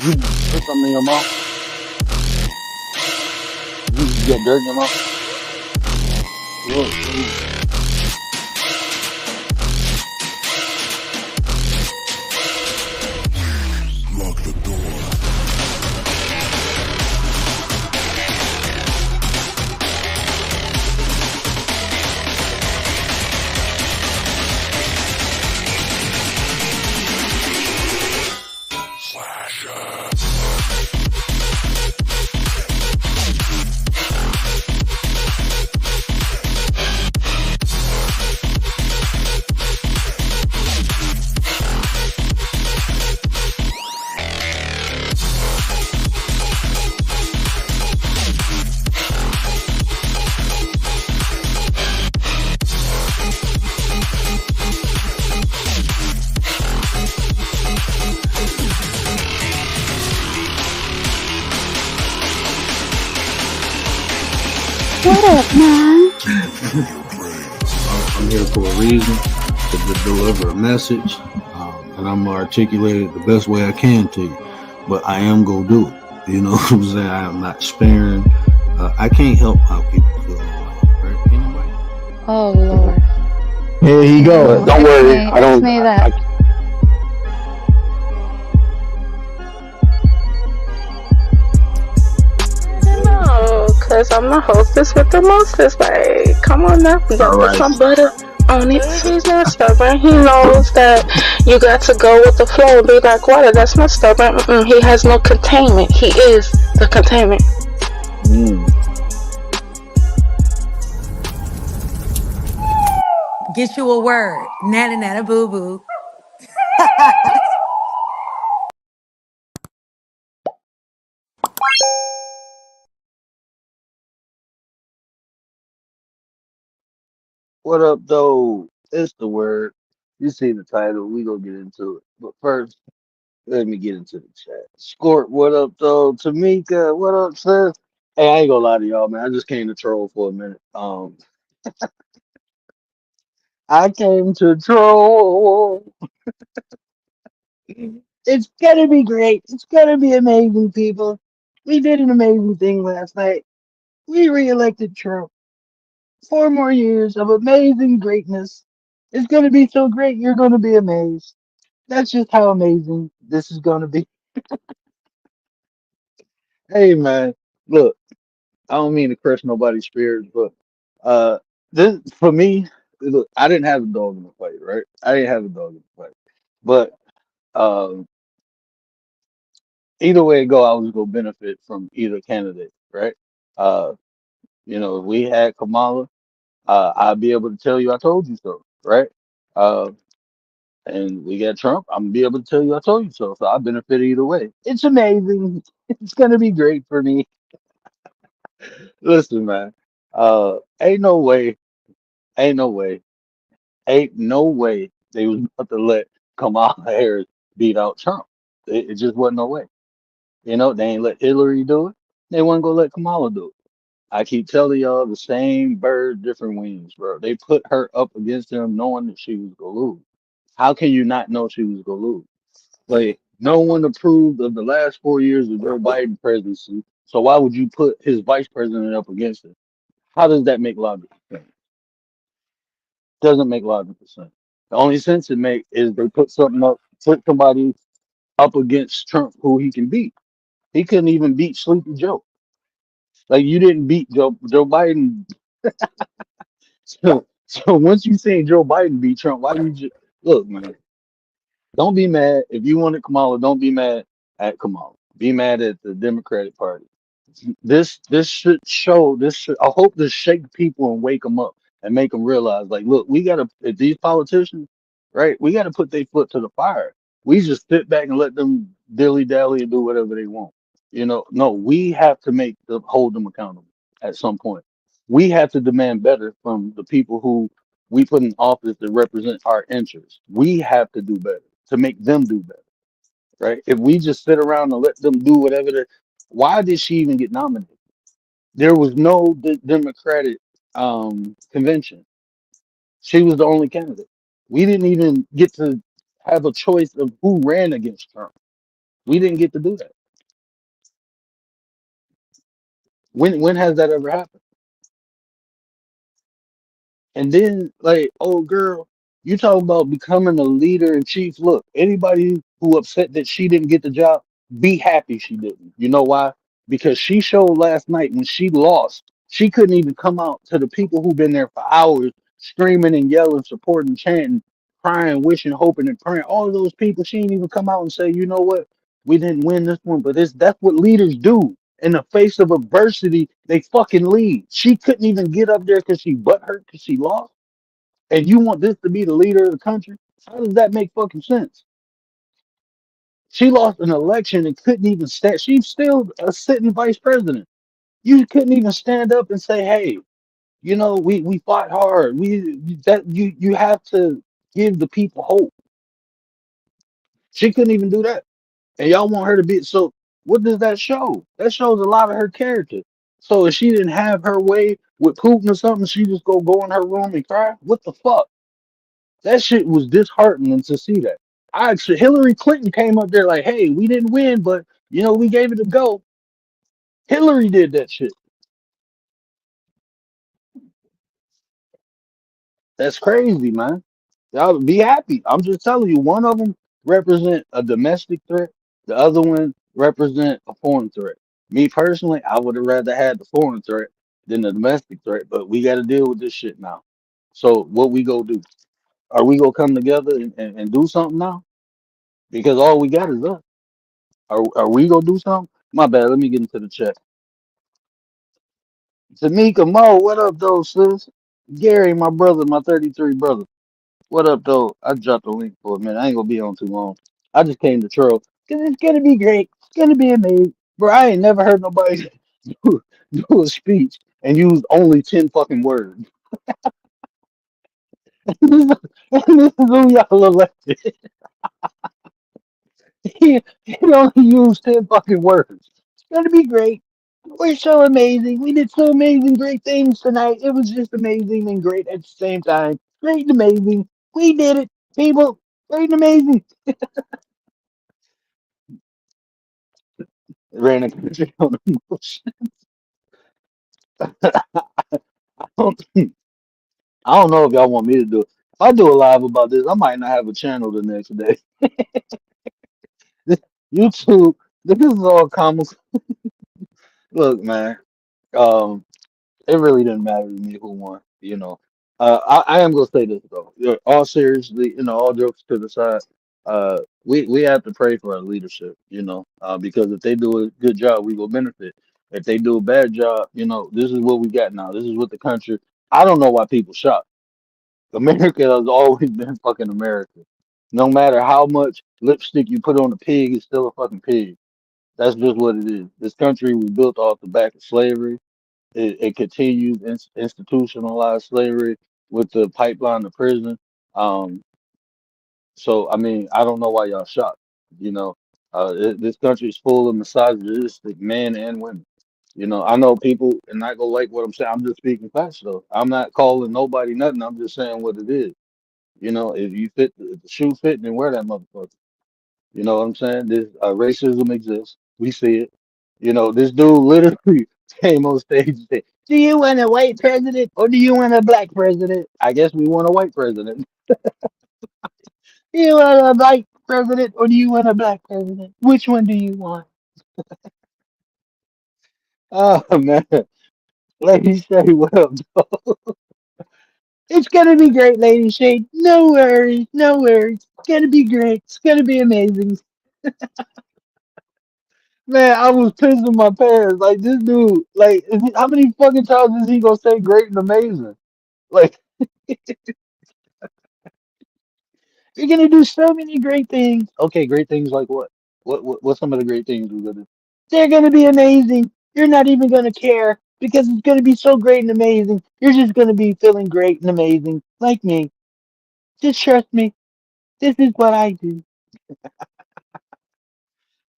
Put something in your mouth. You get dirt in your mouth. Look, Lock the door. Slasher. What up, man? I'm here for a reason to deliver a message, and I'm gonna articulate it the best way I can to you. But I am gonna do it. You know what I'm saying? I am not sparing. I can't help how people feel. Right? Anybody? Oh Lord. Here he go. don't worry. I It's don't. me that. No, cause I'm the hostess with the mostest. Like, come on now, we gotta put some butter on it. He's not stubborn. He knows that you got to go with the flow and be like water. That's not stubborn. He has no containment. He is the containment. Get you a word. Nana nana boo boo. What up, though? It's the word. You see the title. We gonna get into it. But first, let me get into the chat. Skort, what up, though? Tamika, what up, sis? Hey, I ain't gonna lie to y'all, man. I just came to troll for a minute. I came to troll. It's gonna be great. It's gonna be amazing, people. We did an amazing thing last night. We re-elected Trump. 4 more years of amazing greatness. It's gonna be so great, you're gonna be amazed. That's just how amazing this is gonna be. Hey, man, look, I don't mean to crush nobody's spirits, but uh, this for me. Look, I didn't have a dog in the fight, right? I didn't have a dog in the fight, but um, either way it go, I was gonna benefit from either candidate, right? Uh, if we had Kamala, I'd be able to tell you I told you so, right? Uh, and we got Trump, I'm gonna be able to tell you I told you so. So I benefit either way. It's amazing. It's gonna be great for me. Listen, man. Ain't no way, ain't no way, ain't no way they was about to let Kamala Harris beat out Trump. It just wasn't no way. They ain't let Hillary do it. They wasn't gonna let Kamala do it. I keep telling y'all the same bird, different wings, bro. They put her up against him knowing that she was gonna lose. How can you not know she was gonna lose? Like, no one approved of the last 4 years of Joe Biden presidency. So why would you put his vice president up against him? How does that make logical sense? Doesn't make logical sense. The only sense it make is they put somebody up against Trump who he can beat. He couldn't even beat Sleepy Joe. Like, you didn't beat Joe Biden. So once you seen Joe Biden beat Trump, why you just look, man? Don't be mad. If you wanted Kamala, don't be mad at Kamala. Be mad at the Democratic Party. This should show. I hope this shake people and wake them up and make them realize, like, look, we gotta. If these politicians, right? We gotta put their foot to the fire. We just sit back and let them dilly dally and do whatever they want. No, we have to hold them accountable at some point. We have to demand better from the people who we put in office that represent our interests. We have to do better to make them do better, right? If we just sit around and let them do whatever why did she even get nominated? There was no Democratic convention. She was the only candidate. We didn't even get to have a choice of who ran against Trump. We didn't get to do that. When has that ever happened? And then, like, oh girl, you talk about becoming a leader in chief. Look, anybody who upset that she didn't get the job, be happy she didn't. You know why? Because she showed last night when she lost, she couldn't even come out to the people who've been there for hours, screaming and yelling, supporting, chanting, crying, wishing, hoping, and praying. All of those people, she didn't even come out and say, you know what, we didn't win this one, but that's what leaders do. In the face of adversity, they fucking lead. She couldn't even get up there because she butt hurt because she lost. And you want this to be the leader of the country? How does that make fucking sense? She lost an election and couldn't even stand. She's still a sitting vice president. You couldn't even stand up and say, "Hey, you know, we fought hard. You have to give the people hope." She couldn't even do that, and y'all want her to be so. What does that show? That shows a lot of her character. So if she didn't have her way with Putin or something, she just go in her room and cry. What the fuck? That shit was disheartening to see that. I actually Hillary Clinton came up there like, "Hey, we didn't win, but you know we gave it a go." Hillary did that shit. That's crazy, man. Y'all be happy. I'm just telling you, one of them represent a domestic threat, the other one represent a foreign threat. Me personally, I would have rather had the foreign threat than the domestic threat, but we got to deal with this shit now. So what we go do? Are we gonna come together and do something now? Because all we got is us. Are we gonna do something? My bad. Let me get into the chat. Tamika Mo, what up, though, sis? Gary, my brother, my 33 brother. What up, though? I dropped the link for a minute. I ain't gonna be on too long. I just came to troll. Cause it's gonna be great. It's gonna be amazing. Bro, I ain't never heard nobody do a speech and use only 10 fucking words. And this is who y'all elected. He only used 10 fucking words. It's gonna be great. We're so amazing. We did so amazing, great things tonight. It was just amazing and great at the same time. Great and amazing. We did it, people. Great and amazing. Ran a country on emotion. I don't, I don't know if y'all want me to do it. If I do a live about this, I might not have a channel the next day. YouTube, this is all comical. Look, man. Um, it really didn't matter to me who won. I am gonna say this though. All seriously, all jokes to the side. We have to pray for our leadership. Because if they do a good job, we will benefit. If they do a bad job, this is what we got now. This is what the country. I don't know why people shocked. America has always been fucking America. No matter how much lipstick you put on a pig, it's still a fucking pig. That's just what it is. This country was built off the back of slavery. It continues institutionalized slavery with the pipeline to prison. Um, so I mean, I don't know why y'all shocked. You know, this country is full of misogynistic men and women. I know people and not gonna like what I'm saying. I'm just speaking facts though. I'm not calling nobody nothing. I'm just saying what it is. If you fit if the shoe fit, then wear that motherfucker. You know what I'm saying? This racism exists. We see it. This dude literally came on stage and said, "Do you want a white president or do you want a black president?" I guess we want a white president. Do you want a white president or do you want a black president? Which one do you want? Oh man, Lady Shay, what up, dog? It's gonna be great, Lady Shay. No worries, no worries. It's gonna be great. It's gonna be amazing. Man, I was pissing my pants. Like this dude, like how many fucking times is he gonna say great and amazing? Like you're gonna do so many great things. Okay, great things like what? What's some of the great things we're gonna do? They're gonna be amazing. You're not even gonna care because it's gonna be so great and amazing. You're just gonna be feeling great and amazing, like me. Just trust me. This is what I do.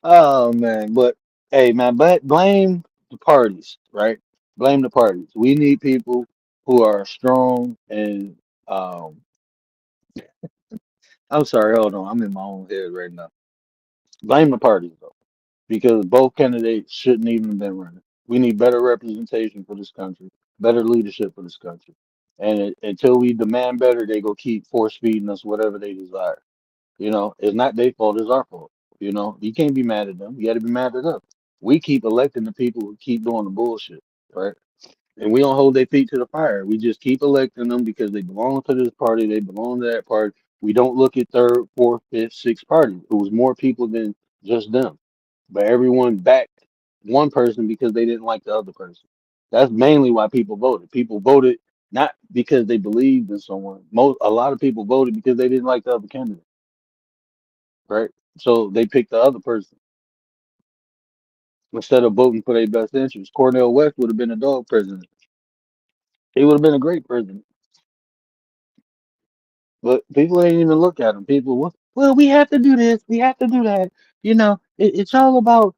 Oh man, but hey man, but blame the parties, right? Blame the parties. We need people who are strong and I'm sorry, hold on, I'm in my own head right now. Blame the parties though, because both candidates shouldn't even have been running. We need better representation for this country, better leadership for this country. And until we demand better, they go keep force feeding us whatever they desire. It's not their fault, it's our fault. You can't be mad at them. You got to be mad at us. We keep electing the people who keep doing the bullshit, right? And we don't hold their feet to the fire. We just keep electing them because they belong to this party, they belong to that party. We don't look at third, fourth, fifth, sixth party. It was more people than just them. But everyone backed one person because they didn't like the other person. That's mainly why people voted. People voted not because they believed in someone. A lot of people voted because they didn't like the other candidate, right? So they picked the other person instead of voting for their best interest. Cornel West would have been a dog president. He would have been a great president. But people ain't even look at him. People, well, we have to do this, we have to do that. It's all about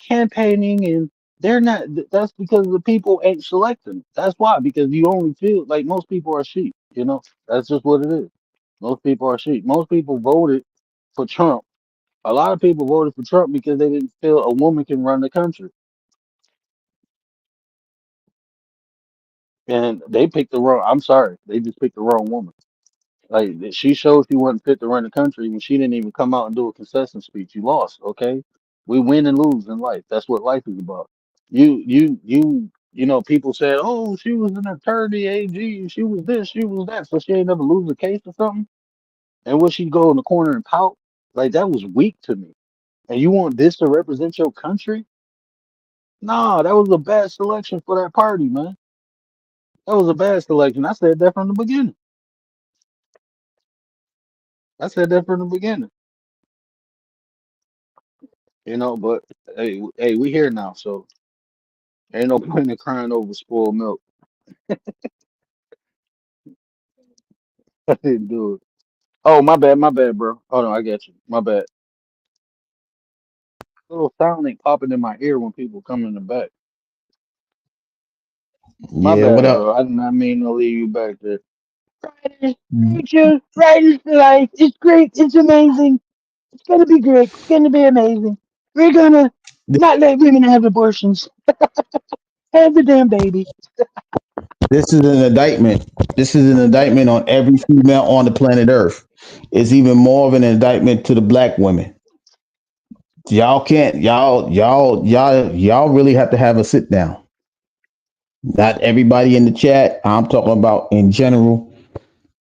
campaigning, and they're not. That's because the people ain't selecting. That's why, because you only feel like most people are sheep. That's just what it is. Most people are sheep. Most people voted for Trump. A lot of people voted for Trump because they didn't feel a woman can run the country, and they picked the wrong. I'm sorry, they just picked the wrong woman. Like she showed she wasn't fit to run the country when she didn't even come out and do a concession speech. You lost, okay? We win and lose in life. That's what life is about. People said, "Oh, she was an attorney, AG. She was this, she was that, so she ain't never lose a case or something." And would she go in the corner and pout? Like that was weak to me. And you want this to represent your country? Nah, that was a bad selection for that party, man. That was a bad selection. I said that from the beginning. I said that from the beginning. But hey, we here now, so ain't no point in crying over spoiled milk. I didn't do it. Oh, my bad, bro. Hold on, I got you. My bad. Little sound ain't popping in my ear when people come in the back. My Yeah, what bad, up? bro. I did not mean to leave you back there. Writers, preacher, writers for life. It's great. It's amazing. It's gonna be great. It's gonna be amazing. We're gonna not let women have abortions. Have the damn baby. This is an indictment. This is an indictment on every female on the planet Earth. It's even more of an indictment to the black women. Y'all can't, y'all really have to have a sit down. Not everybody in the chat. I'm talking about in general.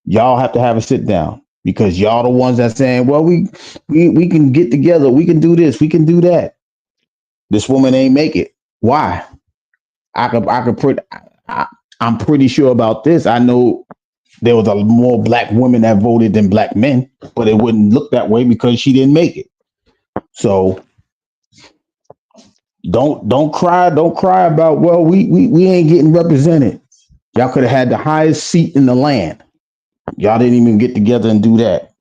Y'all have to have a sit down because y'all the ones that saying, well, we can get together. We can do this. We can do that. This woman ain't make it. Why? I could put. I, I'm pretty sure about this. I know there was a more black women that voted than black men, but it wouldn't look that way because she didn't make it. So don't cry about well we ain't getting represented. Y'all could have had the highest seat in the land. Y'all didn't even get together and do that.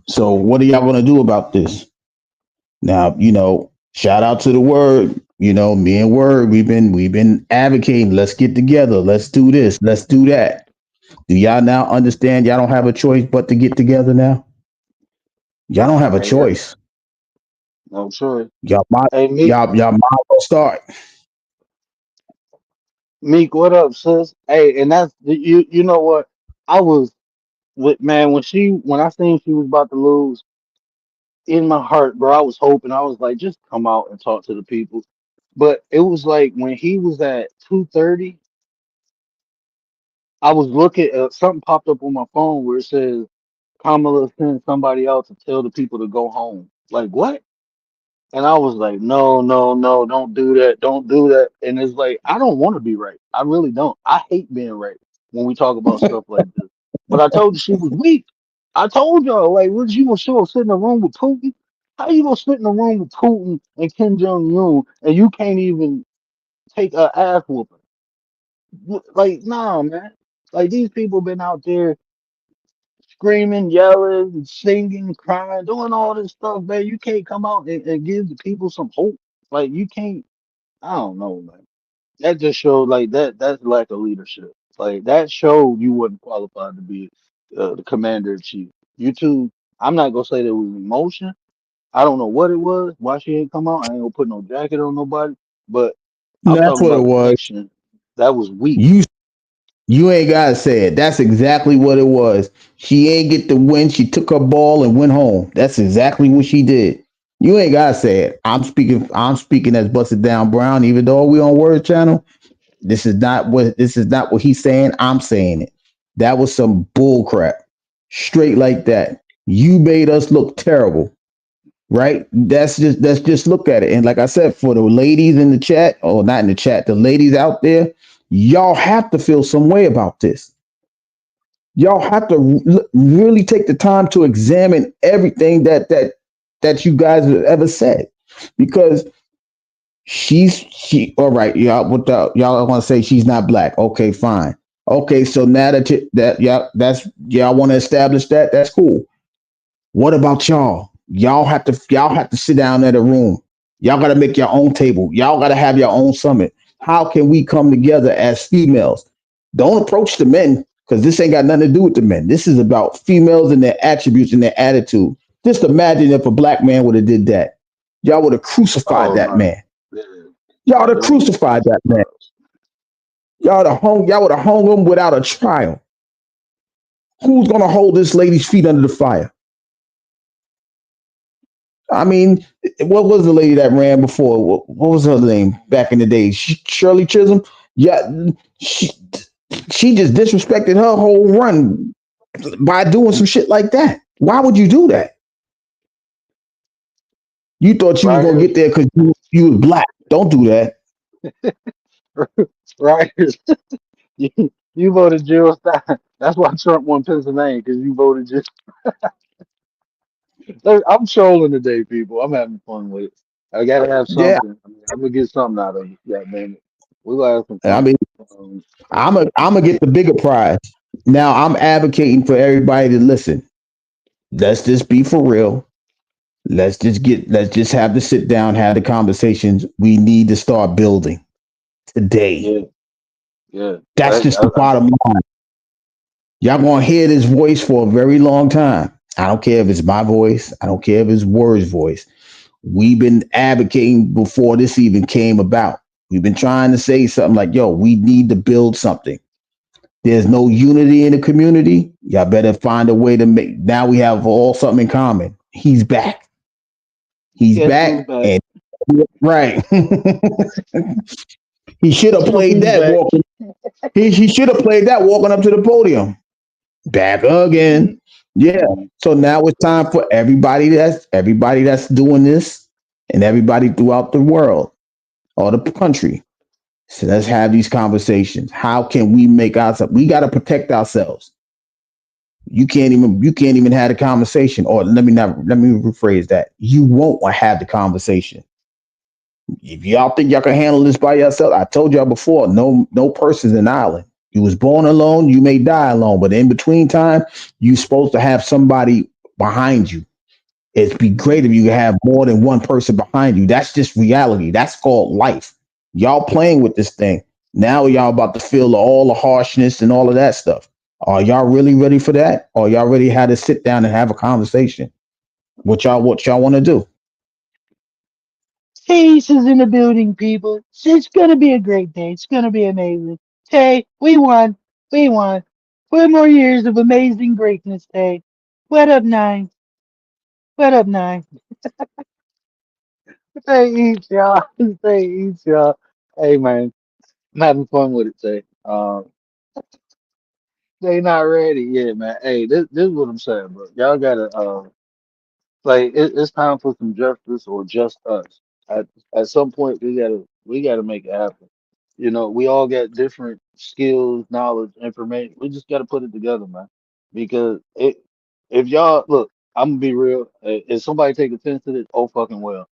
So what are y'all gonna do about this? Now, shout out to the word. Me and Word, we've been advocating. Let's get together. Let's do this. Let's do that. Do y'all now understand? Y'all don't have a choice but to get together now. Y'all don't have a I got choice. no choice. Y'all might Hey, Meek, y'all might well start. Meek, what up, sis? Hey, and that's you. You know what? I was with man when I seen she was about to lose in my heart, bro. I was hoping. I was like, just come out and talk to the people. But it was like when he was at 2:30, I was looking. Something popped up on my phone where it says Kamala sent somebody else to tell the people to go home. Like what? And I was like, no, no, no, don't do that. Don't do that. And it's like, I don't want to be right. I really don't. I hate being right when we talk about stuff like this. But I told you she was weak. I told y'all, like, what you gonna show sit in a room with Putin? How you gonna sit in a room with Putin and Kim Jong Un and you can't even take a ass whooping? Like, nah, man. Like these people been out there screaming, yelling, singing, crying, doing all this stuff, man. You can't come out and give the people some hope. Like you can't. I don't know, man. That just showed like that's lack of leadership. Like that showed you wasn't qualified to be the commander in chief. You two, I'm not gonna say there was emotion. I don't know what it was. Why she ain't come out? I ain't gonna put no jacket on nobody. But I'm That's talking what it about was. connection. That was weak. You you ain't gotta say it. That's exactly what it was. She ain't get the win. She took her ball and went home. That's exactly what she did. You ain't gotta say it. I'm speaking as Busted Down Brown. Even though we on Word Channel, this is not what he's saying. I'm saying it. That was some bull crap. Straight like that. You made us look terrible, right? That's just look at it. And like I said, for the ladies in the chat, or not in the chat, the ladies out there, y'all have to feel some way about this. Y'all have to really take the time to examine everything that you guys have ever said, because she all right. Y'all want to say she's not black? Okay, fine. Okay, so now that y'all want to establish that, that's cool. What about y'all? Y'all have to sit down at a room. Y'all got to make your own table. Y'all got to have your own summit. How can we come together as females? Don't approach the men, because this ain't got nothing to do with the men. This is about females and their attributes and their attitude. Just imagine if a black man would have did that. Y'all would have crucified Oh that no. man. Yeah. Y'all would have Them crucified that man. Y'all would have hung him without a trial. Who's gonna hold this lady's feet under the fire? I mean, what was the lady that ran before? What was her name back in the day? Shirley Chisholm. Yeah, she she just disrespected her whole run by doing some shit like that. Why would you do that? You thought you was right gonna here. get there because you was black. Don't do that. Right here. You, you voted Jill Stein. That's why Trump won Pennsylvania, because you voted Jill. Look, I'm trolling today, people. I'm having fun with it. I gotta have Yeah, something. I mean, I'm gonna get something out of it. Yeah, man. We gonna have some I fun. mean, Um, I'm gonna get the bigger prize. Now I'm advocating for everybody to listen. Let's just be for real. Let's just have to sit down, have the conversations. We need to start building today. yeah, yeah. That's just the bottom line. Y'all gonna hear this voice for a very long time. I don't care if it's my voice. I don't care if it's Word's voice. We've been advocating before this even came about. We've been trying to say something like, yo, we need to build something. There's no unity in the community. Y'all better find a way to make, now we have all something in common. He's back. He's Guess who's back. back? And right. He should have Guess played who's that back? walking. He should have played that walking up to the podium. Back again. Mhm, Yeah. mhm. So now it's time for everybody that's doing this, and everybody throughout the world or the country. So let's have these conversations. How can we make ourselves? We got to protect ourselves. You can't even have a conversation. Or let me rephrase that. You won't have the conversation. If y'all think y'all can handle this by yourself, I told y'all before, no person's an island. You was born alone, you may die alone, but in between time, you supposed to have somebody behind you. It'd be great if you could have more than one person behind you. That's just reality. That's called life. Y'all playing with this thing. Now y'all about to feel all the harshness and all of that stuff. Are y'all really ready for that? Or y'all ready had to sit down and have a conversation? What y'all want to do? Peace is in the building, people. It's gonna be a great day. It's gonna be amazing. Tay, we won. We won. 4 more years of amazing greatness, Tay. What up, nine? What up, nine? Say each y'all. Say each y'all. Hey man, I'm having fun with it, Tay. They not ready yet, man. Hey, this is what I'm saying, bro. Y'all gotta like it's time for some justice or just us. At some point we gotta make it happen. We all got different skills, knowledge, information. We just gotta put it together, man. Because if y'all look, I'm gonna be real. If somebody take offense to this, oh fucking well.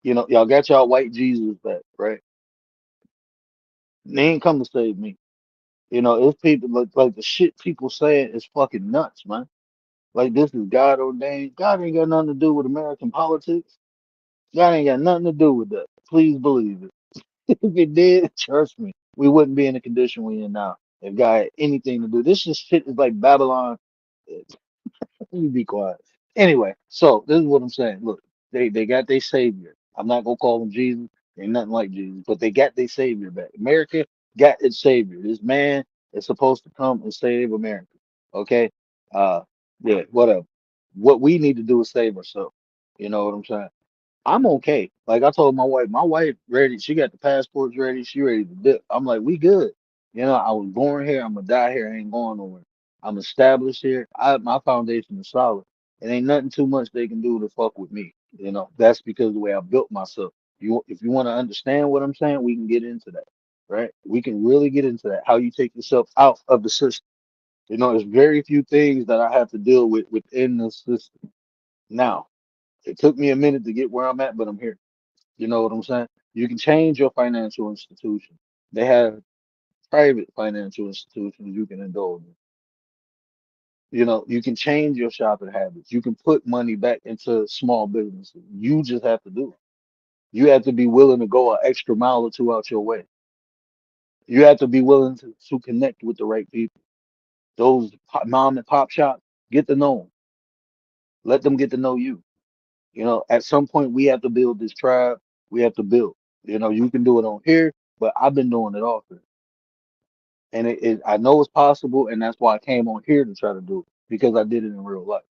Y'all got y'all white Jesus back, right? They ain't come to save me. It's people like the shit people saying is fucking nuts, man. Like this is God ordained. God ain't got nothing to do with American politics. God ain't got nothing to do with that. Please believe it. If it did, trust me, we wouldn't be in the condition we in now. If God had anything to do, this just shit is like Babylon. Let me be quiet. Anyway, so this is what I'm saying. Look, they got their savior. I'm not gonna call him Jesus. Ain't nothing like Jesus, but they got their savior back. America got its savior. This man is supposed to come and save America. Okay, uh, yeah, whatever. What we need to do is save ourselves. You know what I'm saying? I'm okay. Like I told my wife ready. She got the passports ready. She ready to dip. I'm like, we good. You know, I was born here. I'm gonna die here. I ain't going nowhere. I'm established here. My foundation is solid. It ain't nothing too much they can do to fuck with me. You know, that's because of the way I built myself. If you want to understand what I'm saying, we can get into that, right? We can really get into that. How you take yourself out of the system. You know, there's very few things that I have to deal with within the system. Now, it took me a minute to get where I'm at, but I'm here. You know what I'm saying? You can change your financial institution. They have private financial institutions you can indulge in. You know, you can change your shopping habits. You can put money back into small businesses. You just have to do it. You have to be willing to go an extra mile or two out your way. You have to be willing to connect with the right people. Those mom and pop shops, get to know them. Let them get to know you. You know, at some point we have to build this tribe. We have to build. You know, you can do it on here, but I've been doing it off here. And I know it's possible, and that's why I came on here to try to do it because I did it in real life.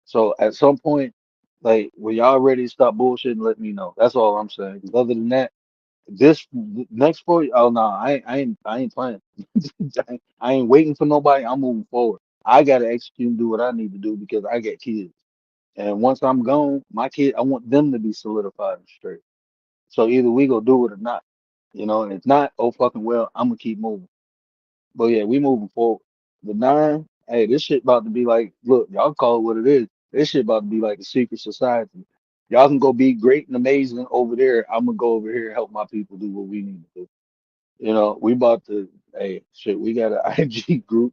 So at some point, like when y'all ready to stop bullshitting, let me know. That's all I'm saying. 'Cause other than that, this next 40, oh no, I ain't playing. I ain't waiting for nobody. I'm moving forward. I gotta execute and do what I need to do because I got kids. And once I'm gone, my kid, I want them to be solidified and straight. So either we go do it or not, you know. And if not, oh fucking well, I'm gonna keep moving. But yeah, we moving forward. The nine, hey, this shit about to be like, look, y'all call it what it is. This shit about to be like a secret society. Y'all can go be great and amazing over there. I'm gonna go over here and help my people do what we need to do. You know, we about to, hey, shit, we got an IG group.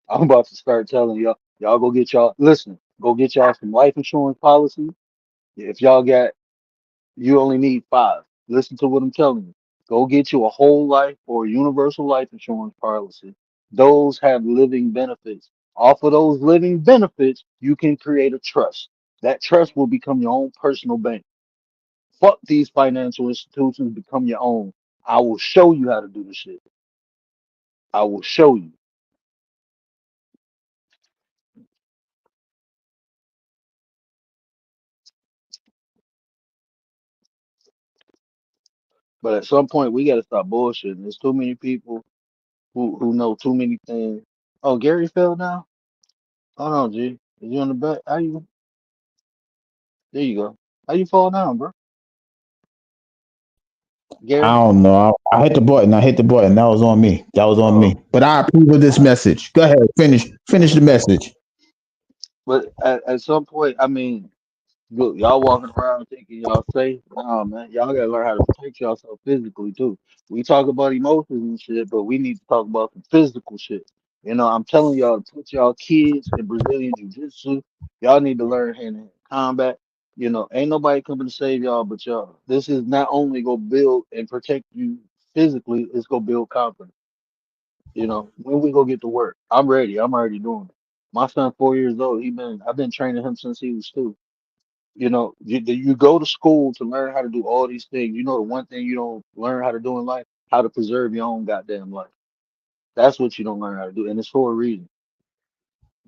I'm about to start telling y'all go get y'all, listen, go get y'all some life insurance policy. If y'all got, you only need five. Listen to what I'm telling you. Go get you a whole life or universal life insurance policy. Those have living benefits. Off of those living benefits, you can create a trust. That trust will become your own personal bank. Fuck these financial institutions, become your own. I will show you how to do the shit. I will show you. But at some point, we got to stop bullshitting. There's too many people who know too many things. Oh, Gary fell down? Hold on, G. Is you on the back? How you? There you go. How you fall down, bro? I Gary? don't know. I hit the button. I hit the button. That was on me. That was on Oh, me. But I approve of this message. Go ahead. Finish the message. but at some point, I mean, look, y'all walking around thinking y'all safe. Nah, man, y'all gotta learn how to protect yourself physically too. We talk about emotions and shit, but we need to talk about the physical shit. You know, I'm telling y'all to put y'all kids in Brazilian jiu-jitsu. Y'all need to learn hand-to-hand combat. You know, ain't nobody coming to save y'all but y'all. This is not only gonna build and protect you physically, it's gonna build confidence. You know, when we go get to work, I'm ready. I'm already doing it. My son, 4 years old. I've been training him since he was two. You know, you go to school to learn how to do all these things. You know, the one thing you don't learn how to do in life, how to preserve your own goddamn life. That's what you don't learn how to do, and it's for a reason.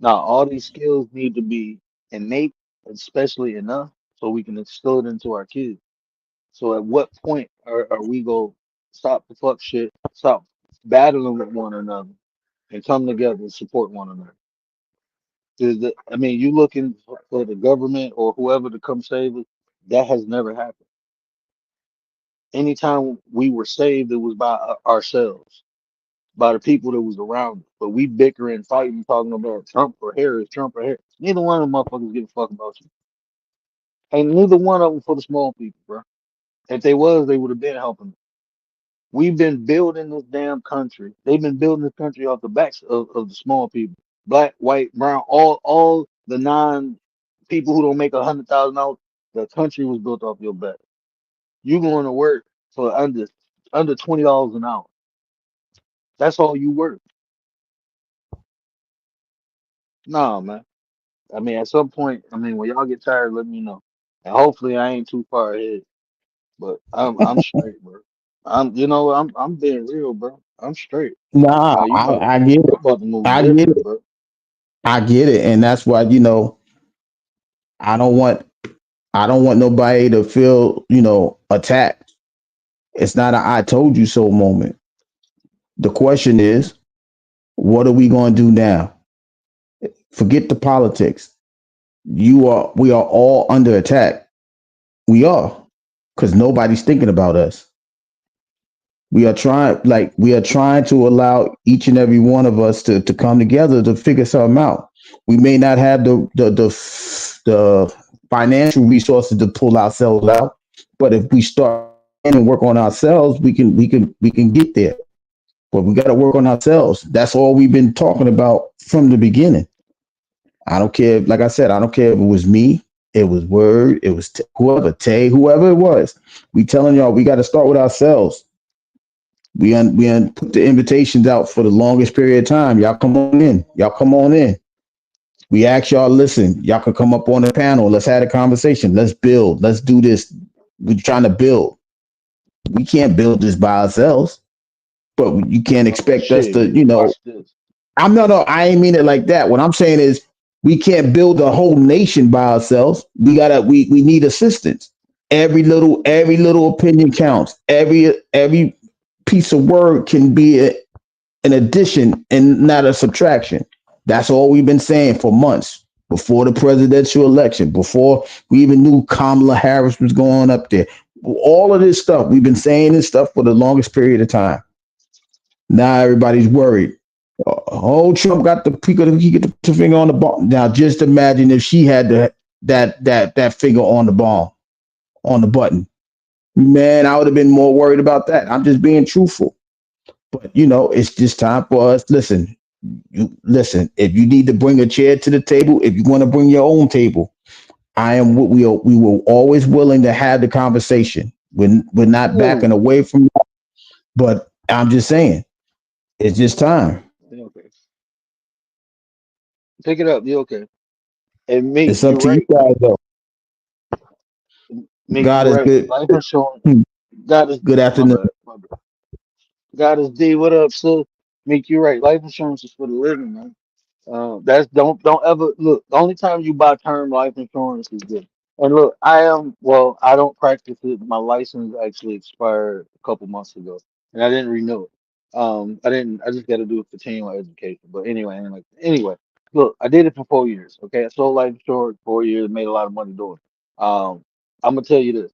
Now, all these skills need to be innate, especially enough, so we can instill it into our kids. So, at what point are we go stop the fuck shit, stop battling with one another, and come together and support one another? I mean, you looking for the government or whoever to come save us? That has never happened. Anytime we were saved, it was by ourselves, by the people that was around us. But we bickering, fighting, talking about Trump or Harris, Trump or Harris. Neither one of them motherfuckers give a fuck about you. Ain't neither one of them for the small people, bro. If they was, they would have been helping. We've been building this damn country. They've been building this country off the backs of the small people, black, white, brown, all the non people who don't make $100,000. The country was built off your back. You going to work for under $20 an hour. That's all you worth. Nah, man. I mean, at some point, I mean, when y'all get tired, let me know. And hopefully, I ain't too far ahead. But I'm straight, bro. I'm being real, bro. I'm straight. Nah, Now I get you it. about to move I get different, it. bro. I get it. And that's why, I don't want I don't want nobody to feel, attacked. It's not a I told you so moment. The question is, what are we going to do now? Forget the politics. We are all under attack. We are, because nobody's thinking about us. We are trying to allow each and every one of us to come together to figure something out. We may not have the financial resources to pull ourselves out, but if we start and work on ourselves, we can get there. But we got to work on ourselves. That's all we've been talking about from the beginning. I don't care. Like I said, I don't care if it was me, it was Word, it was whoever, Tay, whoever it was. We telling y'all we got to start with ourselves. We put the invitations out for the longest period of time. Y'all come on in. Y'all come on in. We ask y'all, listen, y'all can come up on the panel. Let's have a conversation. Let's build. Let's do this. We're trying to build. We can't build this by ourselves, but you can't Oh expect us shit. to, Watch this. I'm no, no, I ain't mean it like that. What I'm saying is we can't build a whole nation by ourselves. We need assistance. Every little opinion counts. Every piece of word can be an addition and not a subtraction. That's all we've been saying for months before the presidential election, before we even knew Kamala Harris was going up there. All of this stuff, we've been saying this stuff for the longest period of time. Now everybody's worried. Oh, Trump got he get the finger on the ball. Now just imagine if she had that finger on the ball, on the button. Man, I would have been more worried about that. I'm just being truthful. But it's just time for us. Listen, listen. If you need to bring a chair to the table, if you want to bring your own table, I am. We were always willing to have the conversation. We're not backing Ooh. away from that. But I'm just saying, it's just time. Yeah, okay. Pick it up. You okay? And Meek, It's up you're to you right. guys, though. Meek, God you're is right. good. Life insurance. God is Good my afternoon. bad. My bad. God is D. What up, sis? Meek, you're right. Life insurance is for the living, man. That's don't ever look. The only time you buy term life insurance is good. And look, I don't practice it. My license actually expired a couple months ago, and I didn't renew it. I didn't. I just got to do a continual education. But anyway, look, I did it for 4 years. Okay, I sold life insurance 4 years, made a lot of money doing it. I'm gonna tell you this.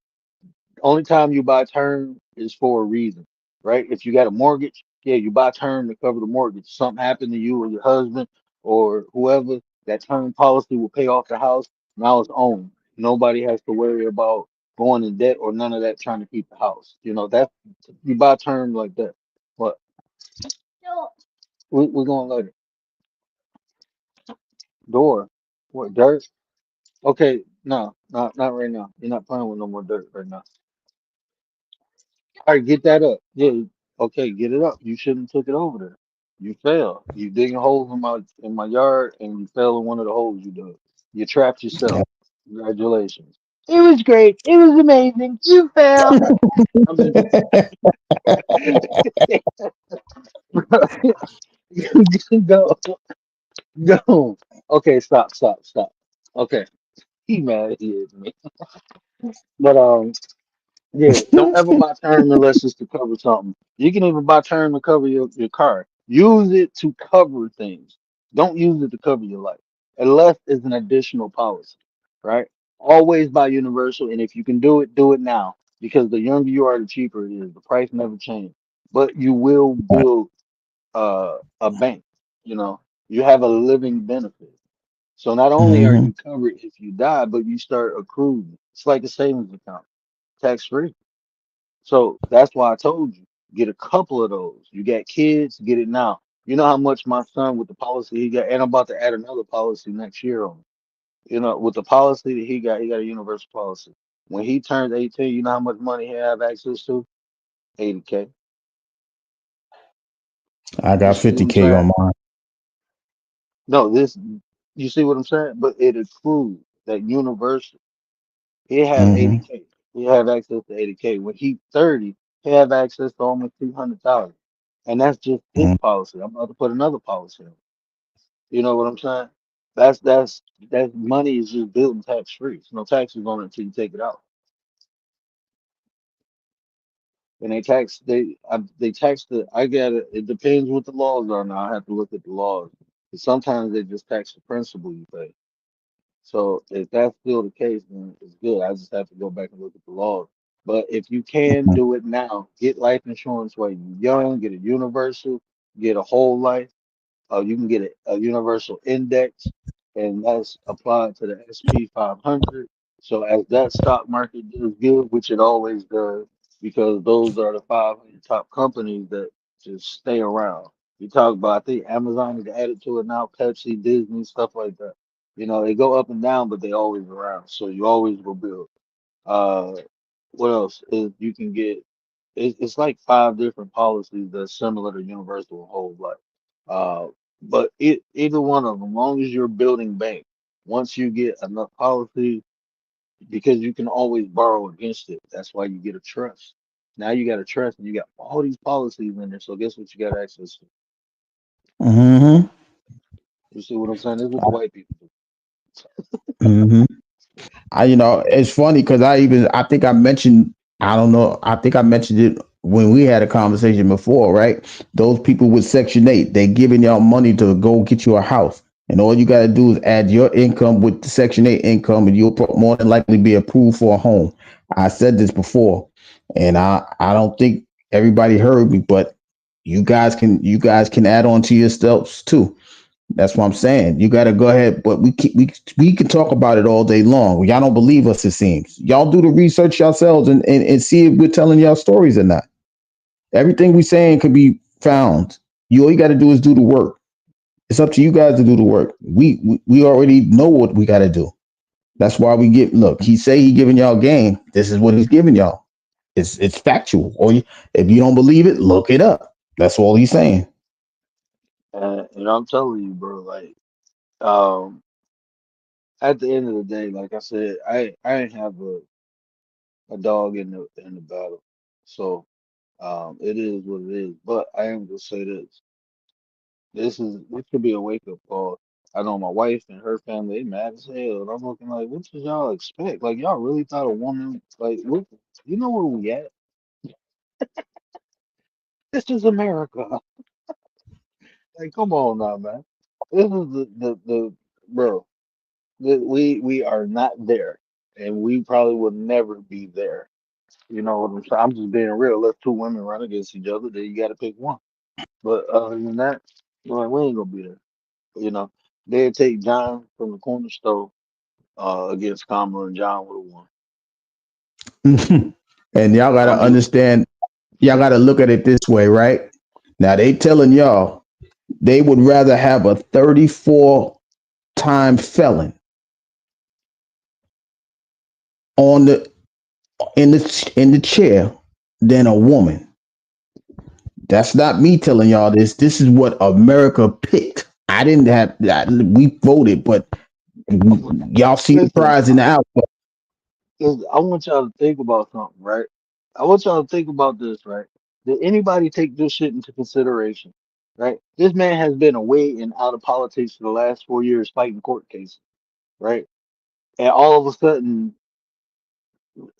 Only time you buy term is for a reason, right? If you got a mortgage, yeah, you buy term to cover the mortgage. Something happened to you or your husband or whoever, that term policy will pay off the house. Now it's owned. Nobody has to worry about going in debt or none of that trying to keep the house. That you buy term like that. But we're going later. Door. What, dirt? Okay, no, not right now. You're not playing with no more dirt right now. All right, get that up. Yeah, okay, get it up. You shouldn't took it over there. You fell. You digging holes in my yard, and you fell in one of the holes you dug. You trapped yourself. Congratulations. It was great. It was amazing. You fell. I'm just go go. Okay, stop. Okay, he mad. He is me. But yeah, don't ever buy term unless it's to cover something. You can even buy term to cover your car. Use it to cover things. Don't use it to cover your life. Unless it's an additional policy, right? Always buy universal, and if you can do it now. Because the younger you are, the cheaper it is. The price never change. But you will build a bank. You know, you have a living benefit. So not only are Hmm. you covered if you die, but you start accruing. It's like a savings account, tax free. So that's why I told you, get a couple of those. You got kids, get it now. You know how much my son with the policy he got, and I'm about to add another policy next year on. With the policy that he got a universal policy. When he turns 18, you know how much money he have access to? 80K. I You got see what I'm 50K saying? on mine. No, you see what I'm saying? But it accrues that universal. He have Hmm. 80K. He have access to 80K. When he 30, he have access to almost 200,000. And that's just his Mhm. policy. I'm about to put another policy in. You know what I'm saying? That's that money is just built tax free. There's no taxes on it until you take it out. And they tax the I get it. It depends what the laws are now. I have to look at the laws. 'Cause sometimes they just tax the principal you pay. So if that's still the case, then it's good. I just have to go back and look at the laws. But if you can do it now, get life insurance while you're young, get a universal, get a whole life. You can get a universal index, and that's applied to the SP 500. So as that stock market does good, which it always does, because those are the 500 top companies that just stay around. You talk about, I think Amazon is added to it now, Pepsi, Disney, stuff like that. You know, they go up and down, but they always around. So you always will build. Uh, what else is you can get? It's like five different policies that's similar to universal whole life. But either one of them, long as you're building bank, once you get enough policy, because you can always borrow against it. That's why you get a trust. Now you got a trust and you got all these policies in there. So guess what you got access to? Mhm. You see what I'm saying? This is what the white people do. Mhm. It's funny because I think I mentioned, I don't know, I think I mentioned it when we had a conversation before, right? Those people with Section 8, they giving y'all money to go get you a house. And all you got to do is add your income with the Section 8 income, and you'll more than likely be approved for a home. I said this before, and I don't think everybody heard me, but you guys can add on to yourselves too. That's what I'm saying. You got to go ahead, but we can talk about it all day long. Y'all don't believe us, it seems. Y'all do the research yourselves and see if we're telling y'all stories or not. Everything we saying could be found. All you got to do is do the work. It's up to you guys to do the work. We already know what we got to do. That's why we get. Look, he say he giving y'all game. This is what he's giving y'all. It's factual. If you don't believe it, look it up. That's all he's saying. And I'm telling you, bro, like, um, at the end of the day, like I said, I ain't have a dog in the battle. So it is what it is. But I am gonna say this. This could be a wake up call. I know my wife and her family, they mad as hell. And I'm looking like, what did y'all expect? Like y'all really thought a woman like what you know where we at? This is America. Like, come on now, man. This is the bro. We are not there. And we probably will never be there. You know what I'm saying? I'm just being real. Let two women run against each other, then you gotta pick one. But other than that, like, we ain't gonna be there. You know, they'd take John from the corner store against Kamala, and John would have won. And y'all got to I'm just understand. Y'all got to look at it this way, right? Now they telling y'all they would rather have a 34-time felon on the in the chair than a woman. That's not me telling y'all this. This is what America picked. I didn't have that. We voted, but y'all see the listen. prize in the outcome. I want y'all to think about something, right? I want y'all to think about this, right? Did anybody take this shit into consideration? Right? This man has been away and out of politics for the last 4 years fighting court cases, right? And all of a sudden,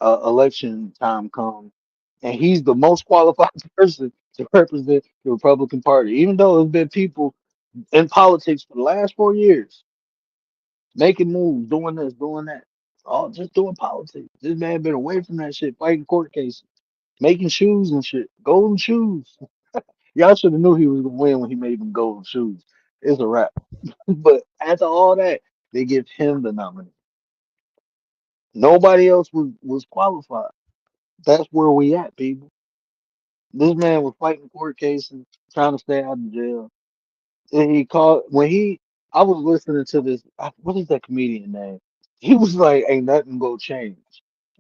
election time comes, and he's the most qualified person to represent the Republican Party, even though there's been people in politics for the last 4 years making moves, doing this, doing that, all just doing politics. This man been away from that shit, fighting court cases, making shoes and shit, golden shoes. Y'all should have knew he was gonna win when he made them golden shoes. It's a wrap. But after all that, they give him the nominee. Nobody else was qualified. That's where we at, people. This man was fighting court cases, trying to stay out of jail. And he called when he. I was listening to this. What is that comedian name? He was like, "Ain't nothing gonna change,"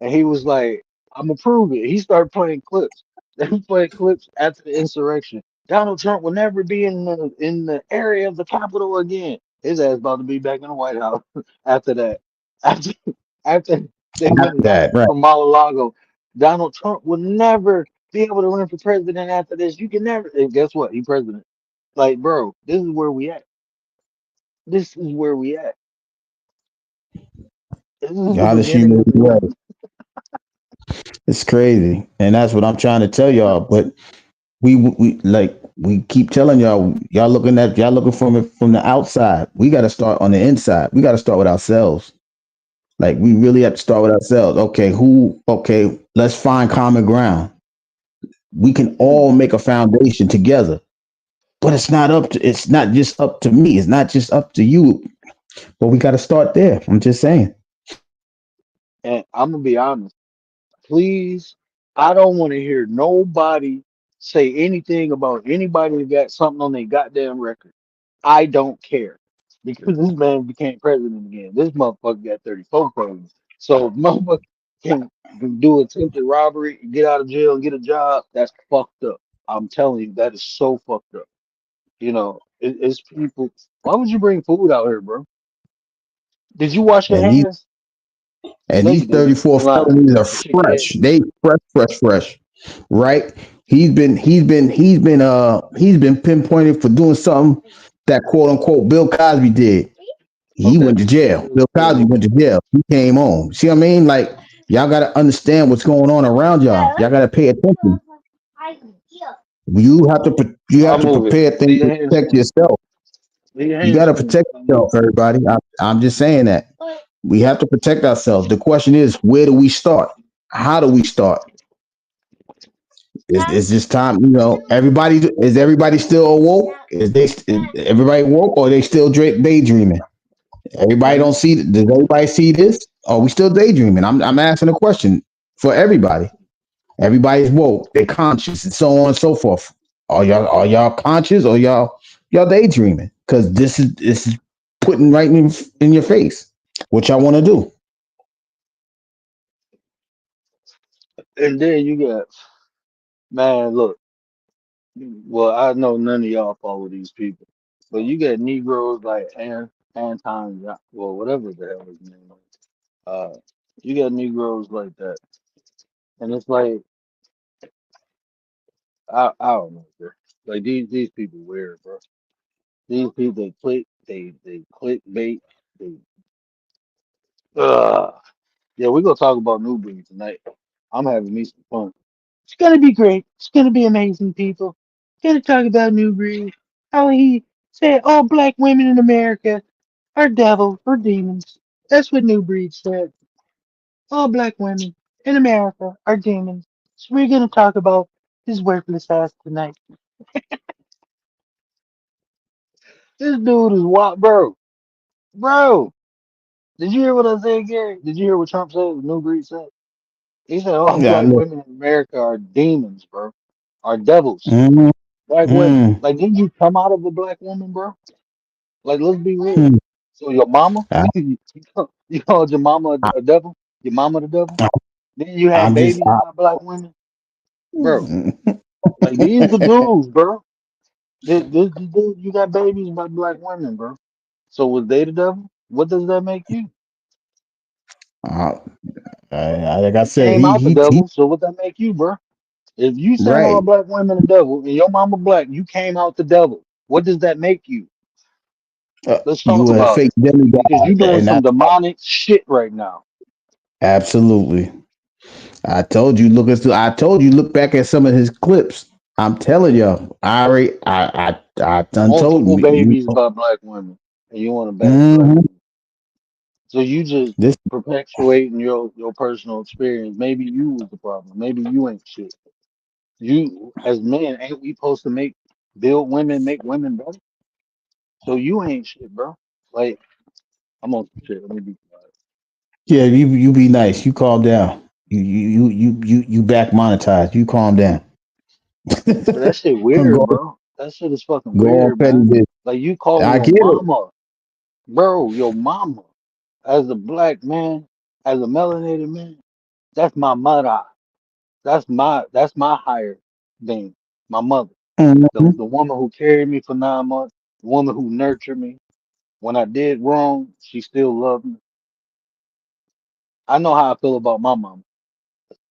and he was like, "I'm gonna prove it." He started playing clips. They played clips after the insurrection. Donald Trump will never be in the area of the Capitol again. His ass about to be back in the White House after that. After after They went and got that right. from Mar-a-Lago. Donald Trump will never be able to run for president after this. You can never. And guess what? He president. Like, bro, this is where we at. This is where we at. This is the Honest beginning human of the way. end. It's crazy, and that's what I'm trying to tell y'all. But we keep telling y'all, y'all looking from it from the outside. We got to start on the inside. We got to start with ourselves. Like we really have to start with ourselves. Okay, who? Okay, let's find common ground. We can all make a foundation together. But it's not up to. It's not just up to me. It's not just up to you. But we got to start there. I'm just saying. And I'm gonna be honest. Please, I don't want to hear nobody say anything about anybody that got something on their goddamn record. I don't care because this man became president again. This motherfucker got 34 felonies. So if motherfucker can do attempted robbery, get out of jail, and get a job. That's fucked up. I'm telling you, that is so fucked up. It's people. Why would you bring food out here, bro? Did you wash your And these hands? and No, you these didn't. 34 You lying. felonies are You shook your head. fresh. They fresh. Right? He's been pinpointed for doing something that quote unquote Bill Cosby did. He Okay. went to jail. Bill Cosby went to jail. He came home. See what I mean? Like y'all gotta understand what's going on around y'all. Y'all gotta pay attention. You have I'll to move it. prepare things Leave your to hands protect clean. yourself. Leave your You hands gotta clean. protect I'll move yourself, it. everybody. I'm just saying that. We have to protect ourselves. The question is, where do we start? How do we start? It's just time, everybody still awoke? Is everybody woke or they still daydreaming? Everybody Man, don't see. Does everybody see this? Or we still daydreaming? I'm asking a question for everybody. Everybody's woke. They're conscious, and so on and so forth. Are y'all conscious or y'all daydreaming? Because this is putting right in your face what y'all want to do. and then you got, man, look, well, I know none of y'all follow these people, but you got Negroes like Anton, well, whatever the hell his name is. Uh, you got Negroes like that. And it's like, I don't know, bro. Like these people weird, bro. These people, they click bait. They, uh, yeah, we're gonna talk about New Breed tonight. I'm having me some fun. It's gonna be great. It's gonna be amazing, people. Gonna talk about New Breed. How he said all black women in America are devils or demons. That's what New Breed said. All black women in America are demons. So we're gonna talk about his worthless ass tonight. This dude is wild, bro. Bro, did you hear what I said, Gary? Did you hear what Trump said? What New Breed said? He said all Yeah, I black know. women in America are demons, bro. Are devils. Mm, Black women. mm, Like, didn't you come out of a black woman, bro? Like, let's be real. mm. So your mama, I, you called your mama a devil? Your mama the devil? I, Then you had I'm just. babies by black women? Bro, Mm, like these the dudes, bro. This dude, you got babies by black women, bro. So was they the devil? What does that make you? uh, like I You said, came out the he devil, so what that make you, bro? If you saying all right. black women the devil and your mama black, you came out the devil. What does that make you? Let's talk You a about fake it. Because demigod, you doing and some that's demonic shit right now. absolutely. I told you look back at some of his clips. I'm telling you, I already, I done told Multiple me. babies by black women, and you want to bash black Mhm. women. So you just This, perpetuating your personal experience. Maybe you was the problem. Maybe you ain't shit. You as men ain't we supposed to make women better? So you ain't shit, bro. Like I'm on some shit. Let me be quiet. yeah, you be nice. You calm down. You back monetized. You calm down. But that shit go weird, bro. That shit is fucking go on weird, petty man. business. Like you calling I your get it. mama, bro, your mama, as a black man, as a melanated man, that's my mother. That's my higher being, my mother. Mhm. The woman who carried me for 9 months, the woman who nurtured me. When I did wrong, she still loved me. I know how I feel about my mama.